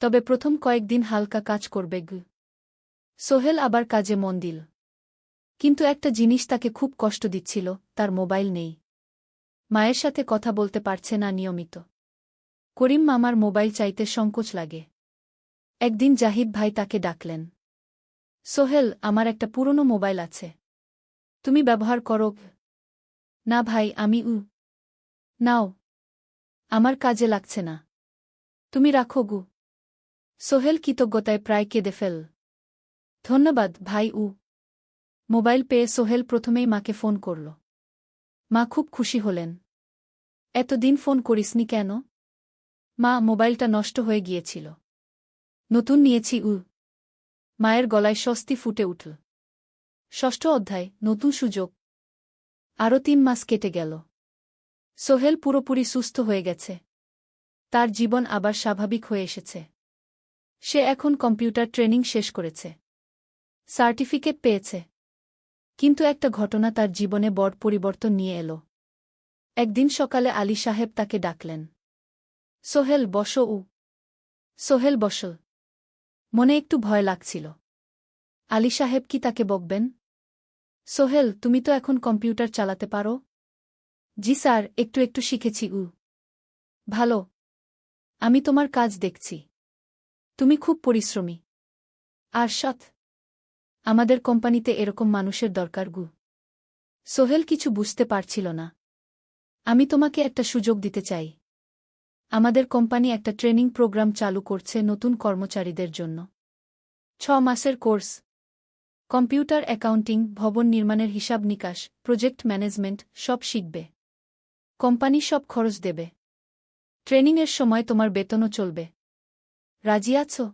তবে প্রথম কয়েকদিন হালকা কাজ করবে গু। সোহেল আবার কাজে মন দিল। কিন্তু একটা জিনিস তাকে খুব কষ্ট দিচ্ছিল, তার মোবাইল নেই। মায়ের সাথে কথা বলতে পারছে না নিয়মিত। করিম মামার মোবাইল চাইতে সংকোচ লাগে। একদিন জাহিদ ভাই তাকে ডাকলেন। সোহেল, আমার একটা পুরনো মোবাইল আছে। তুমি ব্যবহার করো? না ভাই, আমি নাও। আমার কাজে লাগছে না। তুমি রাখো গু। সোহেল কৃতজ্ঞতায় প্রায় কেঁদে ফেল। ধন্যবাদ ভাই। মোবাইল পেয়ে সোহেল প্রথমেই মাকে ফোন করল। মা খুব খুশি হলেন। এতদিন ফোন করিসনি কেন? মা, মোবাইলটা নষ্ট হয়ে গিয়েছিল। নতুন নিয়েছি। মায়ের গলায় স্বস্তি ফুটে উঠল। ৬ষ্ঠ অধ্যায়, নতুন সুযোগ। আরও ৩ মাস কেটে গেল। সোহেল পুরোপুরি সুস্থ হয়ে গেছে। তার জীবন আবার স্বাভাবিক হয়ে এসেছে। সে এখন কম্পিউটার ট্রেনিং শেষ করেছে। সার্টিফিকেট পেয়েছে। কিন্তু একটা ঘটনা তার জীবনে বড় পরিবর্তন নিয়ে এলো। একদিন সকালে আলী সাহেব তাকে ডাকলেন। সোহেল, বসো। সোহেল বসল। মনে একটু ভয় লাগছিল। আলী সাহেব কি তাকে বকবেন? সোহেল, তুমি তো এখন কম্পিউটার চালাতে পারো? জি স্যার, একটু একটু শিখেছি। ভালো। আমি তোমার কাজ দেখছি। তুমি খুব পরিশ্রমী। আর সৎ। আমাদের কোম্পানিতে এরকম মানুষের দরকার গু। সোহেল কিছু বুঝতে পারছিল না। আমি তোমাকে একটা সুযোগ দিতে চাই। আমাদের কোম্পানি একটা ট্রেনিং প্রোগ্রাম চালু করছে নতুন কর্মচারীদের জন্য। ৬ মাসের কোর্স। কম্পিউটার অ্যাকাউন্টিং, ভবন নির্মাণের হিসাব নিকাশ, প্রজেক্ট ম্যানেজমেন্ট সব শিখবে। কোম্পানি সব খরচ দেবে। ট্রেনিংয়ের সময় তোমার বেতনও চলবে। রাজি আছো?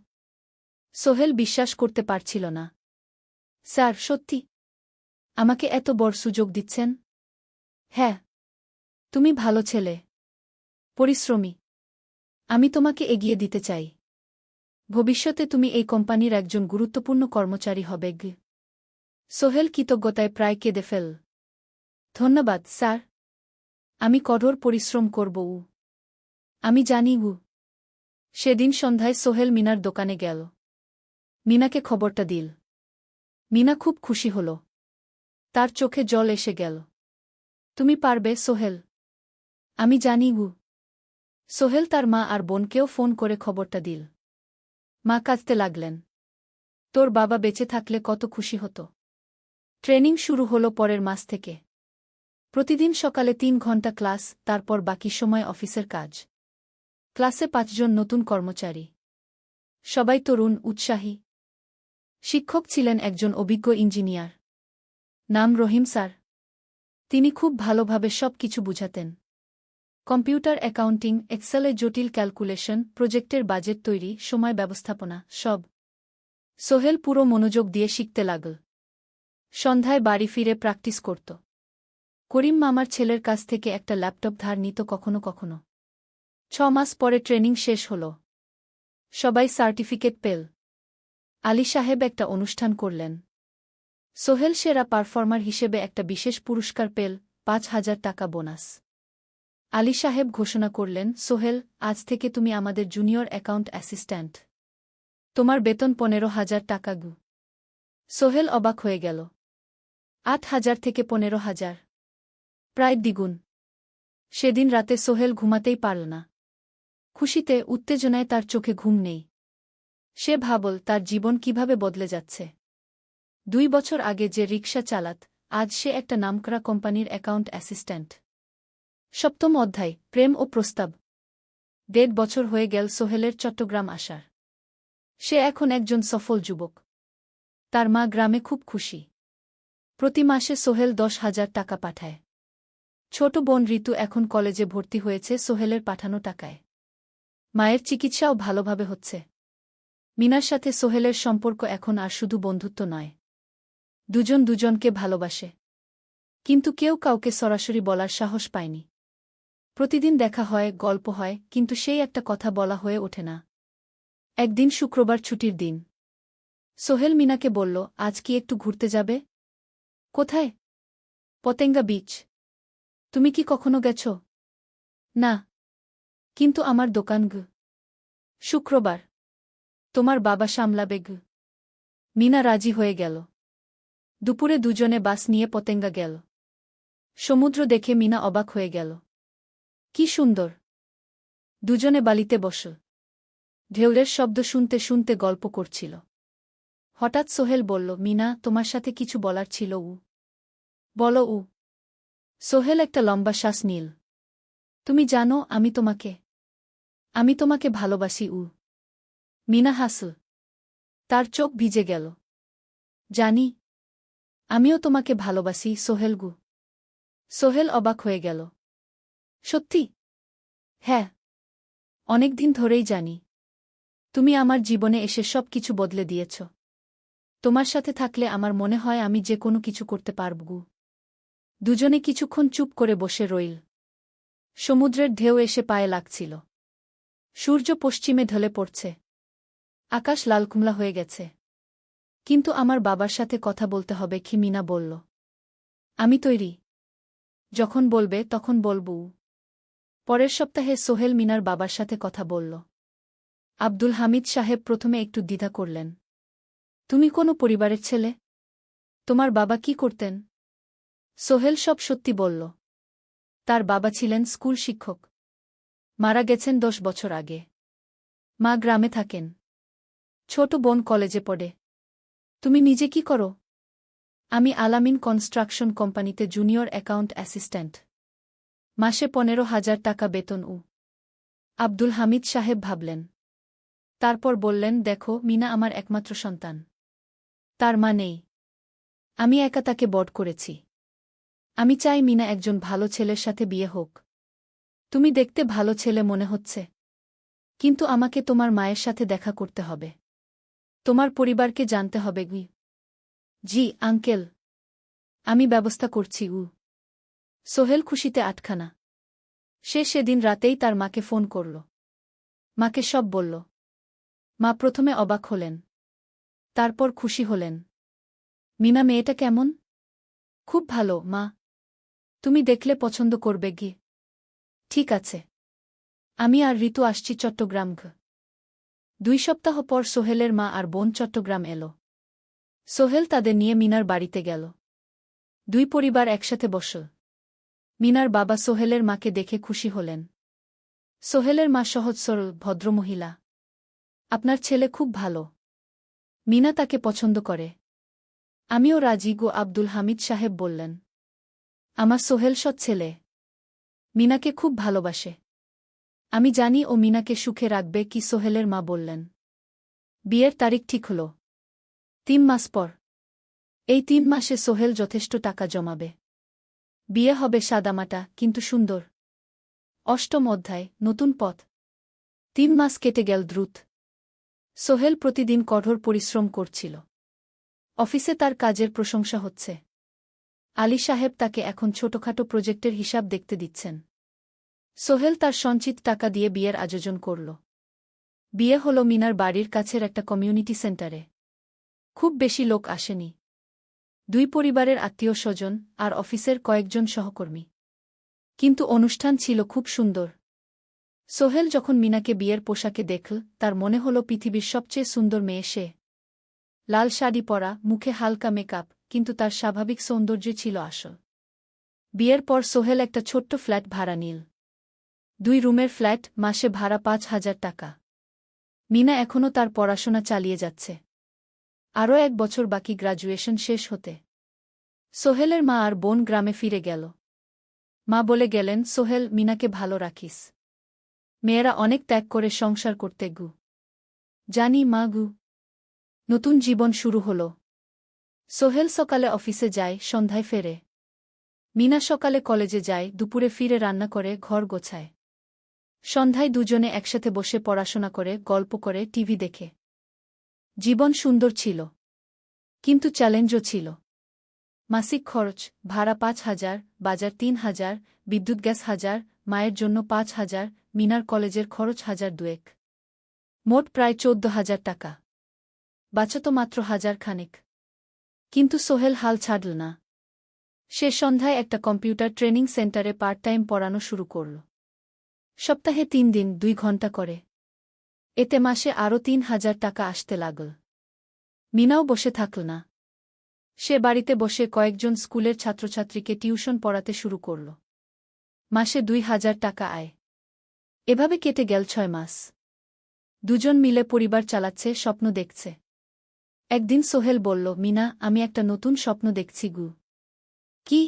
সোহেল বিশ্বাস করতে পারছিল না। স্যার, সত্যি? আমাকে এত বড় সুযোগ দিচ্ছেন? হ্যাঁ। তুমি ভালো ছেলে। পরিশ্রমী। আমি তোমাকে এগিয়ে দিতে চাই। ভবিষ্যতে তুমি এই কোম্পানির একজন গুরুত্বপূর্ণ কর্মচারী হবে। সোহেল কৃতজ্ঞতায় প্রায় কেঁদে ফেল। ধন্যবাদ স্যার। আমি কঠোর পরিশ্রম করব। আমি জানি। সেদিন সন্ধ্যায় সোহেল মিনার দোকানে গেল। মিনাকে খবরটা দিল। মিনা খুব খুশি হল। তার চোখে জল এসে গেল। তুমি পারবে সোহেল। আমি জানি। সোহেল তার মা আর বোনকেও ফোন করে খবরটা দিল। মা কাঁদতে লাগলেন। তোর বাবা বেঁচে থাকলে কত খুশি হতো। ট্রেনিং শুরু হলো পরের মাস থেকে। প্রতিদিন সকালে ৩ ঘন্টা ক্লাস, তারপর বাকি সময় অফিসের কাজ। ক্লাসে ৫ জন নতুন কর্মচারী। সবাই তরুণ, উৎসাহী। শিক্ষক ছিলেন একজন অভিজ্ঞ ইঞ্জিনিয়ার। নাম রহিম স্যার। তিনি খুব ভালোভাবে সব কিছু বুঝাতেন। কম্পিউটার অ্যাকাউন্টিং, এক্সেলে জটিল ক্যালকুলেশন, প্রজেক্টের বাজেট তৈরি, সময় ব্যবস্থাপনা সব। সোহেল পুরো মনোযোগ দিয়ে শিখতে লাগল। সন্ধ্যায় বাড়ি ফিরে প্র্যাকটিস করত। করিম মামার ছেলের কাছ থেকে একটা ল্যাপটপ ধার নিত কখনো কখনো। ৬ মাস পরে ট্রেনিং শেষ হল। সবাই সার্টিফিকেট পেল। আলী সাহেব একটা অনুষ্ঠান করলেন। সোহেল সেরা পারফর্মার হিসেবে একটা বিশেষ পুরস্কার পেল, ৫,০০০ টাকা বোনাস। আলী সাহেব ঘোষণা করলেন, সোহেল, আজ থেকে তুমি আমাদের জুনিয়র অ্যাকাউন্ট অ্যাসিস্ট্যান্ট। তোমার বেতন ১৫,০০০ টাকা গু। সোহেল অবাক হয়ে গেল। ৮,০০০ থেকে ১৫,০০০, প্রায় দ্বিগুণ। সেদিন রাতে সোহেল ঘুমাতেই পারল না। খুশিতে, উত্তেজনায় তার চোখে ঘুম নেই। সে ভাবল তার জীবন কিভাবে বদলে যাচ্ছে। ২ বছর আগে যে রিকশা চালাত, আজ সে একটা নামকরা কোম্পানির অ্যাকাউন্ট অ্যাসিস্ট্যান্ট। ৭ম অধ্যায়, প্রেম ও প্রস্তাব। ১.৫ বছর হয়ে গেল সোহেলের চট্টগ্রাম আসার। সে এখন একজন সফল যুবক। তার মা গ্রামে খুব খুশি। প্রতি মাসে সোহেল ১০,০০০ টাকা পাঠায়। ছোট বোন ঋতু এখন কলেজে ভর্তি হয়েছে সোহেলের পাঠানো টাকায়। মায়ের চিকিৎসাও ভালোভাবে হচ্ছে। মিনার সাথে সোহেলের সম্পর্ক এখন আর শুধু বন্ধুত্ব নয়। দুজন দুজনকে ভালোবাসে। কিন্তু কেউ কাউকে সরাসরি বলার সাহস পায়নি। প্রতিদিন দেখা হয়, গল্প হয়, কিন্তু সেই একটা কথা বলা হয়ে ওঠে না। একদিন শুক্রবার ছুটির দিন। সোহেল মিনাকে বলল, আজ কি একটু ঘুরতে যাবে? কোথায়? পতেঙ্গা বিচ। তুমি কি কখনো গেছ? না। কিন্তু আমার দোকান গু। শুক্রবার। তোমার বাবা সামলাবে গু। মিনা রাজি হয়ে গেল। দুপুরে দুজনে বাস নিয়ে পতেঙ্গা গেল। সমুদ্র দেখে মিনা অবাক হয়ে গেল। কি সুন্দর! দুজনে বালিতে বসল। ঢেউয়ের শব্দ শুনতে শুনতে গল্প করছিল। হঠাৎ সোহেল বলল, মিনা, তোমার সাথে কিছু বলার ছিল। বলো। সোহেল একটা লম্বা শ্বাস নিল। তুমি জানো, আমি তোমাকে ভালোবাসি। মিনা হাসল। তার চোখ ভিজে গেল। জানি। আমিও তোমাকে ভালোবাসি, সোহেল গু। সোহেল অবাক হয়ে গেল। সত্যি? হ্যাঁ। অনেকদিন ধরেই জানি। তুমি আমার জীবনে এসে সব কিছু বদলে দিয়েছ। তোমার সাথে থাকলে আমার মনে হয় আমি যে কোনো কিছু করতে পারব গু। দুজনে কিছুক্ষণ চুপ করে বসে রইল। সমুদ্রের ঢেউ এসে পায়ে লাগছিল। সূর্য পশ্চিমে ঢলে পড়ছে। আকাশ লালকুমলা হয়ে গেছে। কিন্তু আমার বাবার সাথে কথা বলতে হবে কি? মিনা বলল। আমি তৈরি। যখন বলবে তখন বলবো। পরের সপ্তাহে সোহেল মিনার বাবার সাথে কথা বলল। আব্দুল হামিদ সাহেব প্রথমে একটু দ্বিধা করলেন। তুমি কোনো পরিবারের ছেলে? তোমার বাবা কি করতেন? সোহেল সব সত্যি বলল। তার বাবা ছিলেন স্কুল শিক্ষক। মারা গেছেন ১০ বছর আগে। মা গ্রামে থাকেন। ছোট বোন কলেজে পড়ে। তুমি নিজে কি করো? আমি আলামিন কনস্ট্রাকশন কোম্পানিতে জুনিয়র অ্যাকাউন্ট অ্যাসিস্ট্যান্ট। মাসে ১৫,০০০ টাকা বেতন। আব্দুল হামিদ সাহেব ভাবলেন। তারপর বললেন, দেখো, মিনা আমার একমাত্র সন্তান। তার মা নেই। আমি একা তাকে বড় করেছি। আমি চাই মিনা একজন ভালো ছেলের সাথে বিয়ে হোক। তুমি দেখতে ভালো ছেলে মনে হচ্ছে। কিন্তু আমাকে তোমার মায়ের সাথে দেখা করতে হবে। তোমার পরিবারকে জানতে হবে। জি আঙ্কেল। আমি ব্যবস্থা করছি। সোহেল খুশিতে আটখানা। সে সেদিন রাতেই তার মাকে ফোন করল। মাকে সব বলল। মা প্রথমে অবাক হলেন। তারপর খুশি হলেন। মিনা মেয়েটা কেমন? খুব ভালো, মা। তুমি দেখলে পছন্দ করবে। ঠিক আছে। আমি আর ঋতু আসছি চট্টগ্রাম। ২ সপ্তাহ পর সোহেলের মা আর বোন চট্টগ্রাম এল। সোহেল তাদের নিয়ে মিনার বাড়িতে গেল। ২ পরিবার একসাথে বসল। মিনার বাবা সোহেলের মাকে দেখে খুশি হলেন। সোহেলের মা সহজ সরল ভদ্রমহিলা। আপনার ছেলে খুব ভালো। মিনা তাকে পছন্দ করে। আমিও রাজি গো, আব্দুল হামিদ সাহেব বললেন। আমার সোহেল সৎ ছেলে। মিনাকে খুব ভালোবাসে। আমি জানি ও মিনাকে সুখে রাখবে। কি? সোহেলের মা বললেন। বিয়ের তারিখ ঠিক হল ৩ মাস পর। এই ৩ মাসে সোহেল যথেষ্ট টাকা জমাবে। বিয়ে হবে সাদামাটা কিন্তু সুন্দর। ৮ম অধ্যায়, নতুন পথ। ৩ মাস কেটে গেল দ্রুত। সোহেল প্রতিদিন কঠোর পরিশ্রম করছিল। অফিসে তার কাজের প্রশংসা হচ্ছে। আলী সাহেব তাকে এখন ছোটখাটো প্রজেক্টের হিসাব দেখতে দিচ্ছেন। সোহেল তার সঞ্চিত টাকা দিয়ে বিয়ের আয়োজন করল। বিয়ে হল মিনার বাড়ির কাছের একটা কমিউনিটি সেন্টারে। খুব বেশি লোক আসেনি। দুই পরিবারের আত্মীয়স্বজন আর অফিসের কয়েকজন সহকর্মী। কিন্তু অনুষ্ঠান ছিল খুব সুন্দর। সোহেল যখন মিনাকে বিয়ের পোশাকে দেখল, তার মনে হল পৃথিবীর সবচেয়ে সুন্দর মেয়ে সে। লাল শাড়ি পরা, মুখে হালকা মেকআপ, কিন্তু তার স্বাভাবিক সৌন্দর্য ছিল আসল। বিয়ের পর সোহেল একটা ছোট্ট ফ্ল্যাট ভাড়া নিল। 2 রুমের ফ্ল্যাট, মাসে ভাড়া 5,000 টাকা। মিনা এখনও তার পড়াশোনা চালিয়ে যাচ্ছে। আরও 1 বছর বাকি গ্র্যাজুয়েশন শেষ হতে। সোহেলের মা আর বোন গ্রামে ফিরে গেল। মা বলে গেলেন, সোহেল, মিনাকে ভালো রাখিস। মেয়েরা অনেক ত্যাগ করে সংসার করতে গু। জানি মা গু। নতুন জীবন শুরু হল। সোহেল সকালে অফিসে যায়, সন্ধ্যায় ফেরে। মিনা সকালে কলেজে যায়, দুপুরে ফিরে রান্না করে, ঘর গোছায়। সন্ধ্যায় দুজনে একসাথে বসে পড়াশোনা করে, গল্প করে, টিভি দেখে। জীবন সুন্দর ছিল। কিন্তু চ্যালেঞ্জও ছিল। মাসিক খরচ, ভাড়া 5,000, বাজার 3,000, বিদ্যুৎ গ্যাস 1,000, মায়ের জন্য 5,000, মিনার কলেজের খরচ 1,200। মোট প্রায় 14,000 টাকা। বাঁচত মাত্র 1,000 খানেক। কিন্তু সোহেল হাল ছাড়ল না। সে সন্ধ্যায় একটা কম্পিউটার ট্রেনিং সেন্টারে পার্ট টাইম পড়ানো শুরু করল। সপ্তাহে 3 দিন 2 ঘন্টা করে। এতে মাসে আরও 3,000 টাকা আসতে লাগল। মিনাও বসে থাকল না। সে বাড়িতে বসে কয়েকজন স্কুলের ছাত্রছাত্রীকে টিউশন পড়াতে শুরু করল। মাসে 2,000 টাকা আয়। এভাবে কেটে গেল 6 মাস। দুজন মিলে পরিবার চালাচ্ছে, স্বপ্ন দেখছে। একদিন সোহেল বলল, মিনা, আমি একটা নতুন স্বপ্ন দেখছি গু। কি?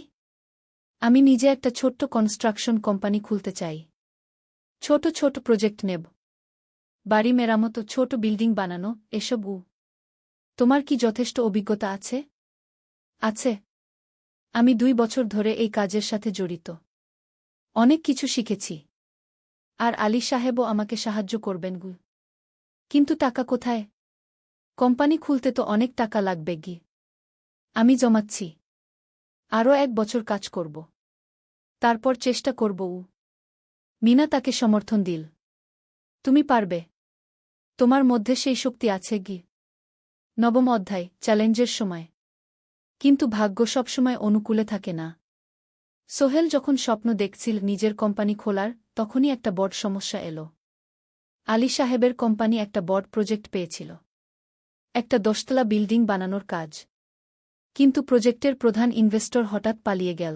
আমি নিজে একটা ছোট্ট কনস্ট্রাকশন কোম্পানি খুলতে চাই। ছোট ছোট প্রজেক্ট নেব। বাড়ি মেরামত, ছোট বিল্ডিং বানানো, এসব। তোমার কি যথেষ্ট অভিজ্ঞতা আছে? আছে। আমি 2 বছর ধরে এই কাজের সাথে জড়িত। অনেক কিছু শিখেছি। আর আলী সাহেবও আমাকে সাহায্য করবেন গু। কিন্তু টাকা কোথায়? কোম্পানি খুলতে তো অনেক টাকা লাগবে গি। আমি জমাচ্ছি। আরও 1 বছর কাজ করব। তারপর চেষ্টা করব। মিনা তাকে সমর্থন দিল। তুমি পারবে। তোমার মধ্যে সেই শক্তি আছে গি। 9ম অধ্যায়, চ্যালেঞ্জের সময়। কিন্তু ভাগ্য সবসময় অনুকূলে থাকে না। সোহেল যখন স্বপ্ন দেখছিল নিজের কোম্পানি খোলার, তখনই একটা বড় সমস্যা এলো। আলী সাহেবের কোম্পানি একটা বড় প্রজেক্ট পেয়েছিল। একটা 10তলা বিল্ডিং বানানোর কাজ। কিন্তু প্রজেক্টের প্রধান ইনভেস্টর হঠাৎ পালিয়ে গেল।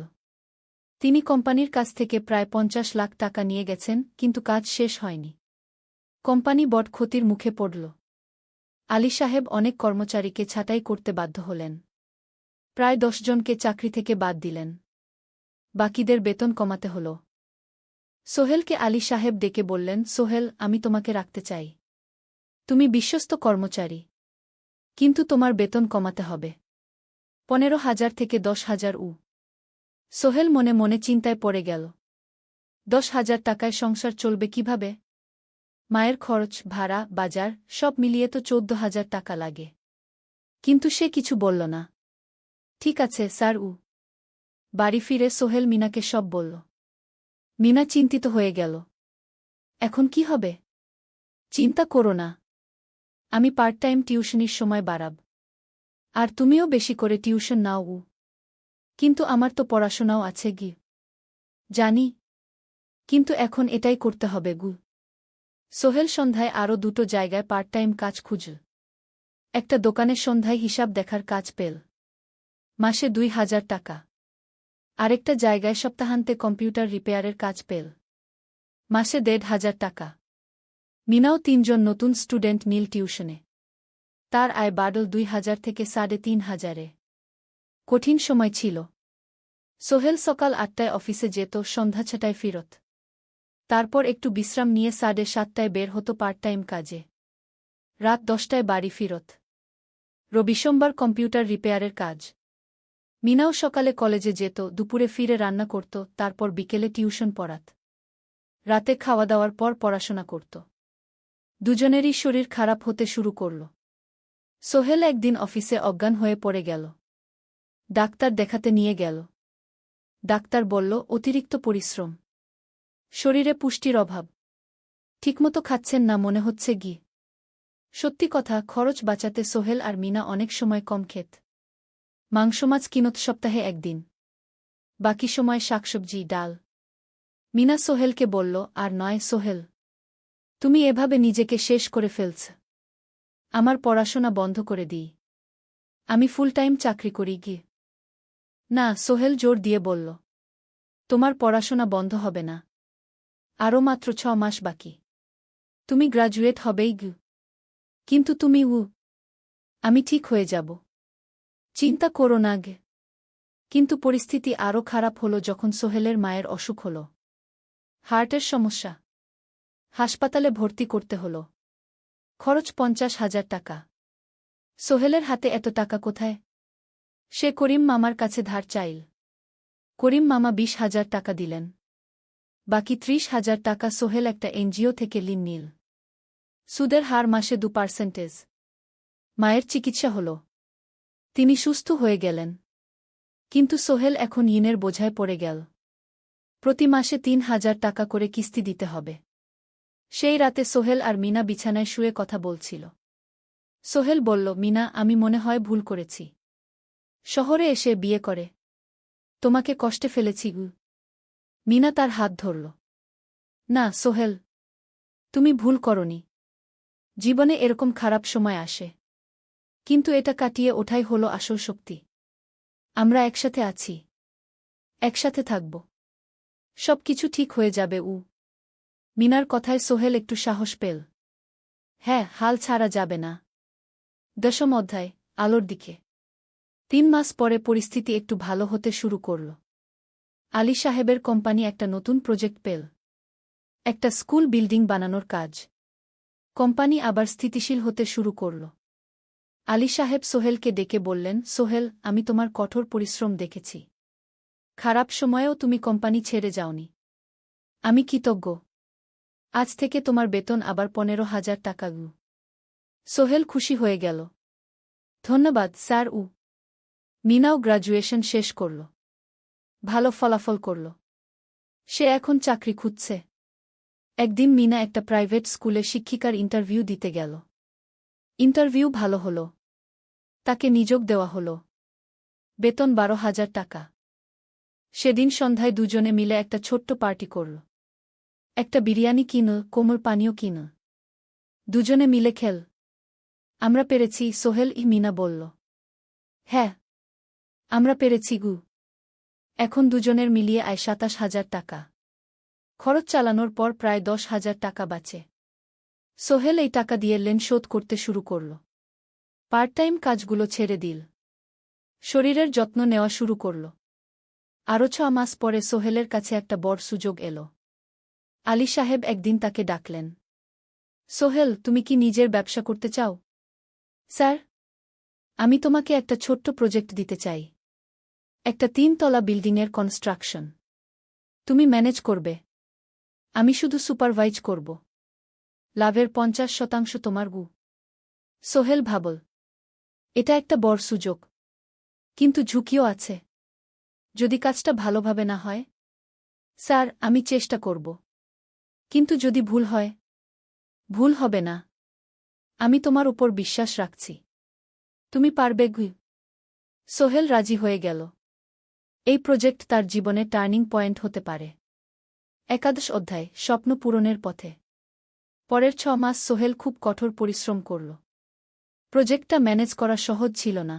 তিনি কোম্পানির কাছ থেকে প্রায় 50 লাখ টাকা নিয়ে গেছেন, কিন্তু কাজ শেষ হয়নি। কোম্পানি বড় ক্ষতির মুখে পড়ল। আলী সাহেব অনেক কর্মচারীকে ছাঁটাই করতে বাধ্য হলেন। প্রায় 10 জনকে চাকরি থেকে বাদ দিলেন। বাকিদের বেতন কমাতে হল। সোহেলকে আলী সাহেব ডেকে বললেন, সোহেল, আমি তোমাকে রাখতে চাই। তুমি বিশ্বস্ত কর্মচারী। কিন্তু তোমার বেতন কমাতে হবে। 15,000 থেকে 10,000। সোহেল মনে মনে চিন্তায় পড়ে গেল। 10,000 টাকায় সংসার চলবে কিভাবে? মায়ের খরচ, ভাড়া, বাজার, সব মিলিয়ে তো 14,000 টাকা লাগে। কিন্তু সে কিছু বলল না। ঠিক আছে স্যার। বাড়ি ফিরে সোহেল মিনাকে সব বলল। মিনা চিন্তিত হয়ে গেল। এখন কি হবে? চিন্তা করো না। আমি পার্ট টাইম টিউশনির সময় বাড়াব। আর তুমিও বেশি করে টিউশন নাও। কিন্তু আমার তো পড়াশোনাও আছে গি। জানি। কিন্তু এখন এটাই করতে হবে গু। সোহেল সন্ধ্যায় আরও 2টো জায়গায় পার্ট টাইম কাজ খুঁজল। একটা দোকানে সন্ধ্যায় হিসাব দেখার কাজ পেল। মাসে 2,000 টাকা। আরেকটা জায়গায় সপ্তাহান্তে কম্পিউটার রিপেয়ারের কাজ পেল। মাসে 1,500 টাকা। মিনাও 3 জন নতুন স্টুডেন্ট নিল টিউশনে। তার আয় বাড়ল 2,000 থেকে 3,500-এ। কঠিন সময় ছিল। সোহেল সকাল 8টায় অফিসে যেত, সন্ধ্যা 6টায় ফিরত। তারপর একটু বিশ্রাম নিয়ে 7:30টায় বের হতো পার্ট টাইম কাজে। রাত 10টায় বাড়ি ফিরত। রবি সোমবার কম্পিউটার রিপেয়ারের কাজ। মিনাও সকালে কলেজে যেত, দুপুরে ফিরে রান্না করত, তারপর বিকেলে টিউশন পড়াত। রাতে খাওয়া দাওয়ার পর পড়াশোনা করত। দুজনেরই শরীর খারাপ হতে শুরু করল। সোহেল একদিন অফিসে অজ্ঞান হয়ে পড়ে গেল। ডাক্তার দেখাতে নিয়ে গেল। ডাক্তার বলল, অতিরিক্ত পরিশ্রম। শরীরে পুষ্টির অভাব। ঠিকমতো খাচ্ছেন না মনে হচ্ছে গি। সত্যি কথা, খরচ বাঁচাতে সোহেল আর মিনা অনেক সময় কম খেত। মাংস মাছ কিনত সপ্তাহে একদিন, বাকি সময় শাকসবজি ডাল। মিনা সোহেলকে বলল, আর নয় সোহেল, তুমি এভাবে নিজেকে শেষ করে ফেলছ। আমার পড়াশোনা বন্ধ করে দিই, আমি ফুল টাইম চাকরি করি গিয়ে। না, সোহেল জোর দিয়ে বলল, তোমার পড়াশোনা বন্ধ হবে না, আরও মাত্র 6 মাস বাকি, তুমি গ্রাজুয়েট হবেই গু। কিন্তু তুমি আমি ঠিক হয়ে যাব, চিন্তা করো না গে। কিন্তু পরিস্থিতি আরও খারাপ হলো যখন সোহেলের মায়ের অসুখ হল, হার্টের সমস্যা। হাসপাতালে ভর্তি করতে হল, খরচ 50,000 টাকা। সোহেলের হাতে এত টাকা কোথায়? সে করিম মামার কাছে ধার চাইল। করিম মামা 20,000 টাকা দিলেন, বাকি 30,000 টাকা সোহেল একটা এনজিও থেকে ঋণ নিল। সুদের হার মাসে 2%। মায়ের চিকিৎসা হল, তিনি সুস্থ হয়ে গেলেন। কিন্তু সোহেল এখন ঋণের বোঝায় পড়ে গেল। প্রতি মাসে 3,000 টাকা করে কিস্তি দিতে হবে। সেই রাতে সোহেল আর মিনা বিছানায় শুয়ে কথা বলছিল। সোহেল বলল, মিনা, আমি মনে হয় ভুল করেছি, শহরে এসে বিয়ে করে তোমাকে কষ্টে ফেলেছি গু। মিনা তার হাত ধরল। না সোহেল, তুমি ভুল করনি। জীবনে এরকম খারাপ সময় আসে, কিন্তু এটা কাটিয়ে ওঠাই হলো আসল শক্তি। আমরা একসাথে আছি, একসাথে থাকব, সব কিছু ঠিক হয়ে যাবে। মিনার কথায় সোহেল একটু সাহস পেল। হ্যাঁ, হাল ছাড়া যাবে না। 10ম অধ্যায়, আলোর দিকে। 3 মাস পরে পরিস্থিতি একটু ভালো হতে শুরু করল। আলী সাহেবের কোম্পানি একটা নতুন প্রজেক্ট পেল, একটা স্কুল বিল্ডিং বানানোর কাজ। কোম্পানি আবার স্থিতিশীল হতে শুরু করল। আলী সাহেব সোহেলকে ডেকে বললেন, সোহেল, আমি তোমার কঠোর পরিশ্রম দেখেছি। খারাপ সময়েও তুমি কোম্পানি ছেড়ে যাওনি। আমি কৃতজ্ঞ। আজ থেকে তোমার বেতন আবার 15,000 টাকা গু। সোহেল খুশি হয়ে গেল। ধন্যবাদ স্যার। মিনাও গ্রাজুয়েশন শেষ করল, ভালো ফলাফল করল। সে এখন চাকরি খুঁজছে। একদিন মিনা একটা প্রাইভেট স্কুলে শিক্ষিকার ইন্টারভিউ দিতে গেল। ইন্টারভিউ ভালো হল, তাকে নিযোগ দেওয়া হল। বেতন 12,000 টাকা। সেদিন সন্ধ্যায় দুজনে মিলে একটা ছোট্ট পার্টি করল। একটা বিরিয়ানি কিনল, কোমল পানীয় কিনল। দুজনে মিলে খেল। আমরা পেরেছি সোহেল, মিনা বলল। হ্যাঁ, আমরা পেরেছি গু। এখন দুজনের মিলিয়ে আয় 27,000 টাকা। খরচ চালানোর পর প্রায় 10,000 টাকা বাঁচে। সোহেল এই টাকা দিয়ে লোন শোধ করতে শুরু করল। পার্ট টাইম কাজগুলো ছেড়ে দিল, শরীরের যত্ন নেওয়া শুরু করল। আরও 6 মাস পরে সোহেলের কাছে একটা বড় সুযোগ এল। আলী সাহেব একদিন তাকে ডাকলেন। সোহেল, তুমি কি নিজের ব্যবসা করতে চাও? স্যার, আমি তোমাকে একটা ছোট্ট প্রজেক্ট দিতে চাই, একটা 3 তলা বিল্ডিংয়ের কনস্ট্রাকশন। তুমি ম্যানেজ করবে, আমি শুধু সুপারভাইজ করব। লাভের 50% তোমার গু। সোহেল ভাবল, এটা একটা বড় সুযোগ, কিন্তু ঝুঁকিও আছে। যদি কাজটা ভালোভাবে না হয়? স্যার, আমি চেষ্টা করব, কিন্তু যদি ভুল হয়? ভুল হবে না, আমি তোমার উপর বিশ্বাস রাখছি, তুমি পারবে গু। সোহেল রাজি হয়ে গেল। এই প্রজেক্ট তার জীবনে টার্নিং পয়েন্ট হতে পারে। 11 অধ্যায়, স্বপ্ন পূরণের পথে। পরের 6 মাস সোহেল খুব কঠোর পরিশ্রম করল। প্রজেক্টটা ম্যানেজ করা সহজ ছিল না।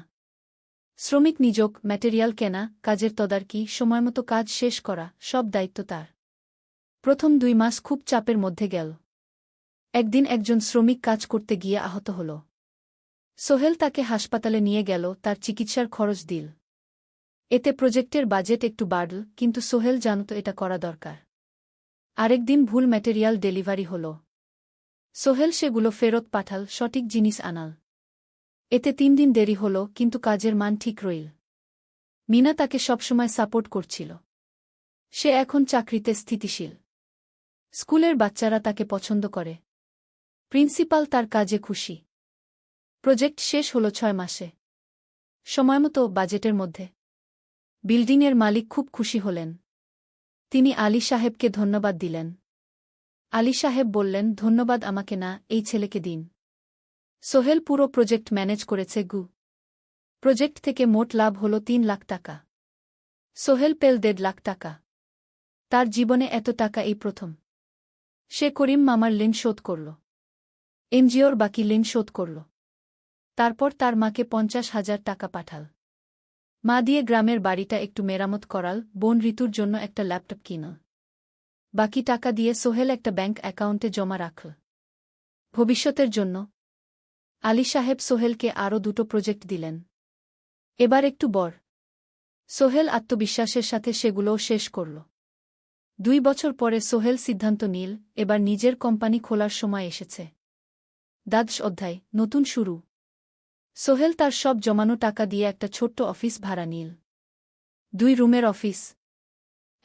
শ্রমিক নিযোগ, ম্যাটেরিয়াল কেনা, কাজের তদারকি, সময়মতো কাজ শেষ করা, সব দায়িত্ব তার। প্রথম 2 মাস খুব চাপের মধ্যে গেল। একদিন একজন শ্রমিক কাজ করতে গিয়ে আহত হল। সোহেল তাকে হাসপাতালে নিয়ে গেল, তার চিকিৎসার খরচ দিল। এতে প্রজেক্টের বাজেট একটু বাড়ল, কিন্তু সোহেল জানত এটা করা দরকার। আরেকদিন ভুল ম্যাটেরিয়াল ডেলিভারি হল। সোহেল সেগুলো ফেরত পাঠাল, সঠিক জিনিস আনাল। এতে 3 দিন দেরি হল, কিন্তু কাজের মান ঠিক রইল। মিনা তাকে সবসময় সাপোর্ট করছিল। সে এখন চাকরিতে স্থিতিশীল। স্কুলের বাচ্চারা তাকে পছন্দ করে। প্রিন্সিপাল তার কাজে খুশি। প্রজেক্ট শেষ হল 6 মাসে, সময়মতো, বাজেটের মধ্যে। বিল্ডিংয়ের মালিক খুব খুশি হলেন। তিনি আলী সাহেবকে ধন্যবাদ দিলেন। আলী সাহেব বললেন, ধন্যবাদ আমাকে না, এই ছেলেকে দিন। সোহেল পুরো প্রজেক্ট ম্যানেজ করেছে গু। প্রজেক্ট থেকে মোট লাভ হল ৩ লাখ টাকা। সোহেল পেল ১.৫ লাখ টাকা। তার জীবনে এত টাকা এই প্রথম। সে করিম মামার ঋণ শোধ করল, এনজিওর বাকি ঋণ শোধ করল। তারপর তার মাকে ৫০,০০০ টাকা পাঠাল। মা দিয়ে গ্রামের বাড়িটা একটু মেরামত করাল, বোন ঋতুর জন্য একটা ল্যাপটপ কিনল। বাকি টাকা দিয়ে সোহেল একটা ব্যাংক অ্যাকাউন্টে জমা রাখল ভবিষ্যতের জন্য। আলী সাহেব সোহেলকে আরও ২টো প্রজেক্ট দিলেন। এবার একটু বড়। সোহেল আত্মবিশ্বাসের সাথে সেগুলোও শেষ করল। ২ বছর পরে সোহেল সিদ্ধান্ত নিল, এবার নিজের কোম্পানি খোলার সময় এসেছে। দ্বাদশ অধ্যায়, নতুন শুরু। সোহেল তার সব জমানো টাকা দিয়ে একটা ছোট্ট অফিস ভাড়া নিল। ২ রুমের অফিস।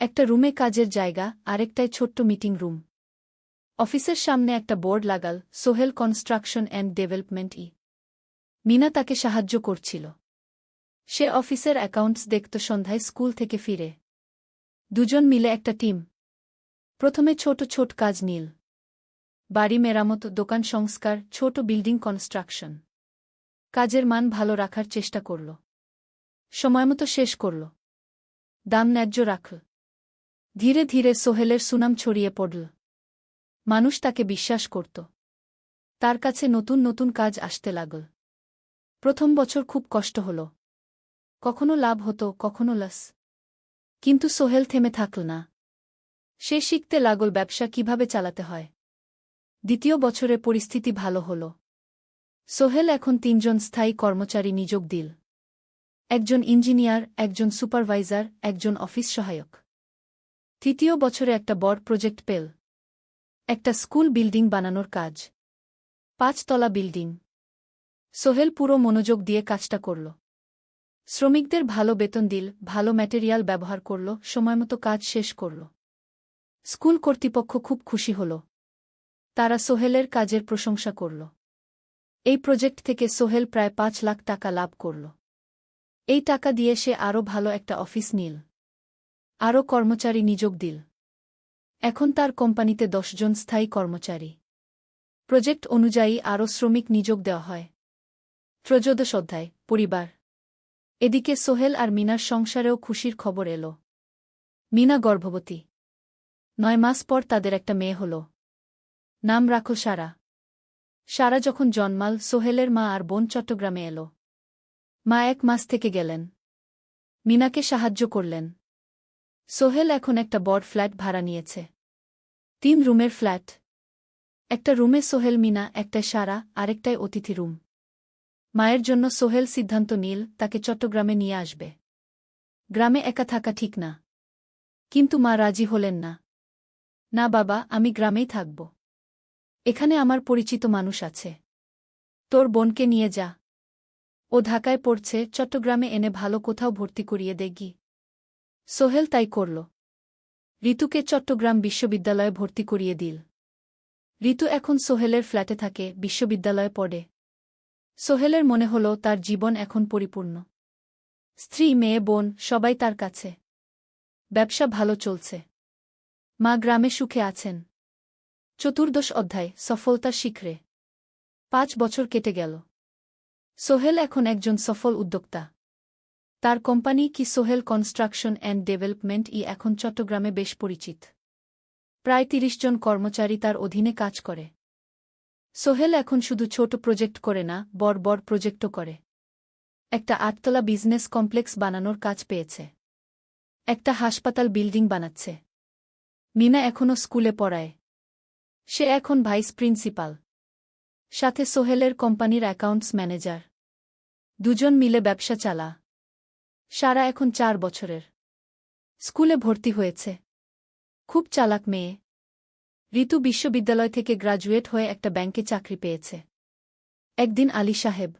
একটা রুমে কাজের জায়গা, আরেকটায় ছোট্ট মিটিং রুম। অফিসের সামনে একটা বোর্ড লাগাল, Sohel construction and development. Mina তাকে সাহায্য করছিল। সে অফিসের অ্যাকাউন্টস দেখত সন্ধ্যায় স্কুল থেকে ফিরে। দুজন মিলে একটা টিম। প্রথমে ছোট ছোট কাজ নিল। বাড়ি মেরামত, দোকান সংস্কার, ছোট বিল্ডিং কনস্ট্রাকশন। কাজের মান ভালো রাখার চেষ্টা করল। সময়মতো শেষ করল। দাম ন্যায্য রাখল। ধীরে ধীরে সোহেলের সুনাম ছড়িয়ে পড়ল। মানুষ তাকে বিশ্বাস করত। তার কাছে নতুন নতুন কাজ আসতে লাগল। প্রথম বছর খুব কষ্ট হল। কখনো লাভ হতো, কখনো লস। কিন্তু সোহেল থেমে থাকল না। সে শিখতে লাগল ব্যবসা কিভাবে চালাতে হয়। দ্বিতীয় বছরে পরিস্থিতি ভালো হল। সোহেল এখন ৩ জন স্থায়ী কর্মচারী নিয়োগ দিল। একজন ইঞ্জিনিয়ার, একজন সুপারভাইজার, একজন অফিস সহায়ক। তৃতীয় বছরে একটা বড় প্রজেক্ট পেল। একটা স্কুল বিল্ডিং বানানোর কাজ। ৫ তলা বিল্ডিং। সোহেল পুরো মনোযোগ দিয়ে কাজটা করল। শ্রমিকদের ভালো বেতন দিল, ভালো ম্যাটেরিয়াল ব্যবহার করল, সময়মতো কাজ শেষ করল। স্কুল কর্তৃপক্ষ খুব খুশি হল। তারা সোহেলের কাজের প্রশংসা করল। এই প্রজেক্ট থেকে সোহেল প্রায় ৫ লাখ টাকা লাভ করল। এই টাকা দিয়ে সে আরও ভালো একটা অফিস নিল। আরও কর্মচারী নিয়োগ দিল। এখন তার কোম্পানিতে ১০ জন স্থায়ী কর্মচারী। প্রজেক্ট অনুযায়ী আরও শ্রমিক নিয়োগ দেওয়া হয়। ত্রয়োদশ অধ্যায়, পরিবার। এদিকে সোহেল আর মিনার সংসারেও খুশির খবর এল। মিনা গর্ভবতী। ৯ মাস পর তাদের একটা মেয়ে হল। নাম রাখল সারা। সারা যখন জন্মাল, সোহেলের মা আর বোন চট্টগ্রামে এল। মা ১ মাস থেকে গেলেন। মিনাকে সাহায্য করলেন। সোহেল এখন একটা বড় ফ্ল্যাট ভাড়া নিয়েছে। ৩ রুমের ফ্ল্যাট। একটা রুমে সোহেল, মিনা, একটায় সারা, আরেকটায় অতিথি রুম। মায়ের জন্য সোহেল সিদ্ধান্ত নিল তাকে চট্টগ্রামে নিয়ে আসবে। গ্রামে একা থাকা ঠিক না। কিন্তু মা রাজি হলেন না। না বাবা, আমি গ্রামেই থাকব। এখানে আমার পরিচিত মানুষ আছে। তোর বোনকে নিয়ে যা। ও ঢাকায় পড়ছে, চট্টগ্রামে এনে ভালো কোথাও ভর্তি করিয়ে দেগি। সোহেল তাই করল। ঋতুকে চট্টগ্রাম বিশ্ববিদ্যালয়ে ভর্তি করিয়ে দিল। ঋতু এখন সোহেলের ফ্ল্যাটে থাকে, বিশ্ববিদ্যালয়ে পড়ে। সোহেলের মনে হল তার জীবন এখন পরিপূর্ণ। স্ত্রী, মেয়ে, বোন সবাই তার কাছে। ব্যবসা ভালো চলছে। মা গ্রামে সুখে আছেন। চতুর্দশ অধ্যায়, সফলতার শিখরে। ৫ বছর কেটে গেল। সোহেল এখন একজন সফল উদ্যোক্তা। তার কোম্পানি কি সোহেল কনস্ট্রাকশন অ্যান্ড ডেভেলপমেন্ট এখন চট্টগ্রামে বেশ পরিচিত। প্রায় ৩০ জন কর্মচারী তার অধীনে কাজ করে। সোহেল এখন শুধু ছোট প্রজেক্ট করে না, বড় বড় প্রজেক্টও করে। একটা ৮ তলা বিজনেস কমপ্লেক্স বানানোর কাজ পেয়েছে। একটা হাসপাতাল বিল্ডিং বানাচ্ছে। মিনা এখনও স্কুলে পড়ায়। সে এখন ভাইস প্রিন্সিপাল। সাথে সোহেলের কোম্পানির অ্যাকাউন্টস ম্যানেজার। দুজন মিলে ব্যবসা চালা। সারা এখন ৪ বছরের। স্কুলে ভর্তি হয়েছে। খুব চালাক মেয়ে। ঋতু বিশ্ববিদ্যালয় থেকে গ্রাজুয়েট হয়ে একটা ব্যাংকে চাকরি পেয়েছে। একদিন আলী সাহেব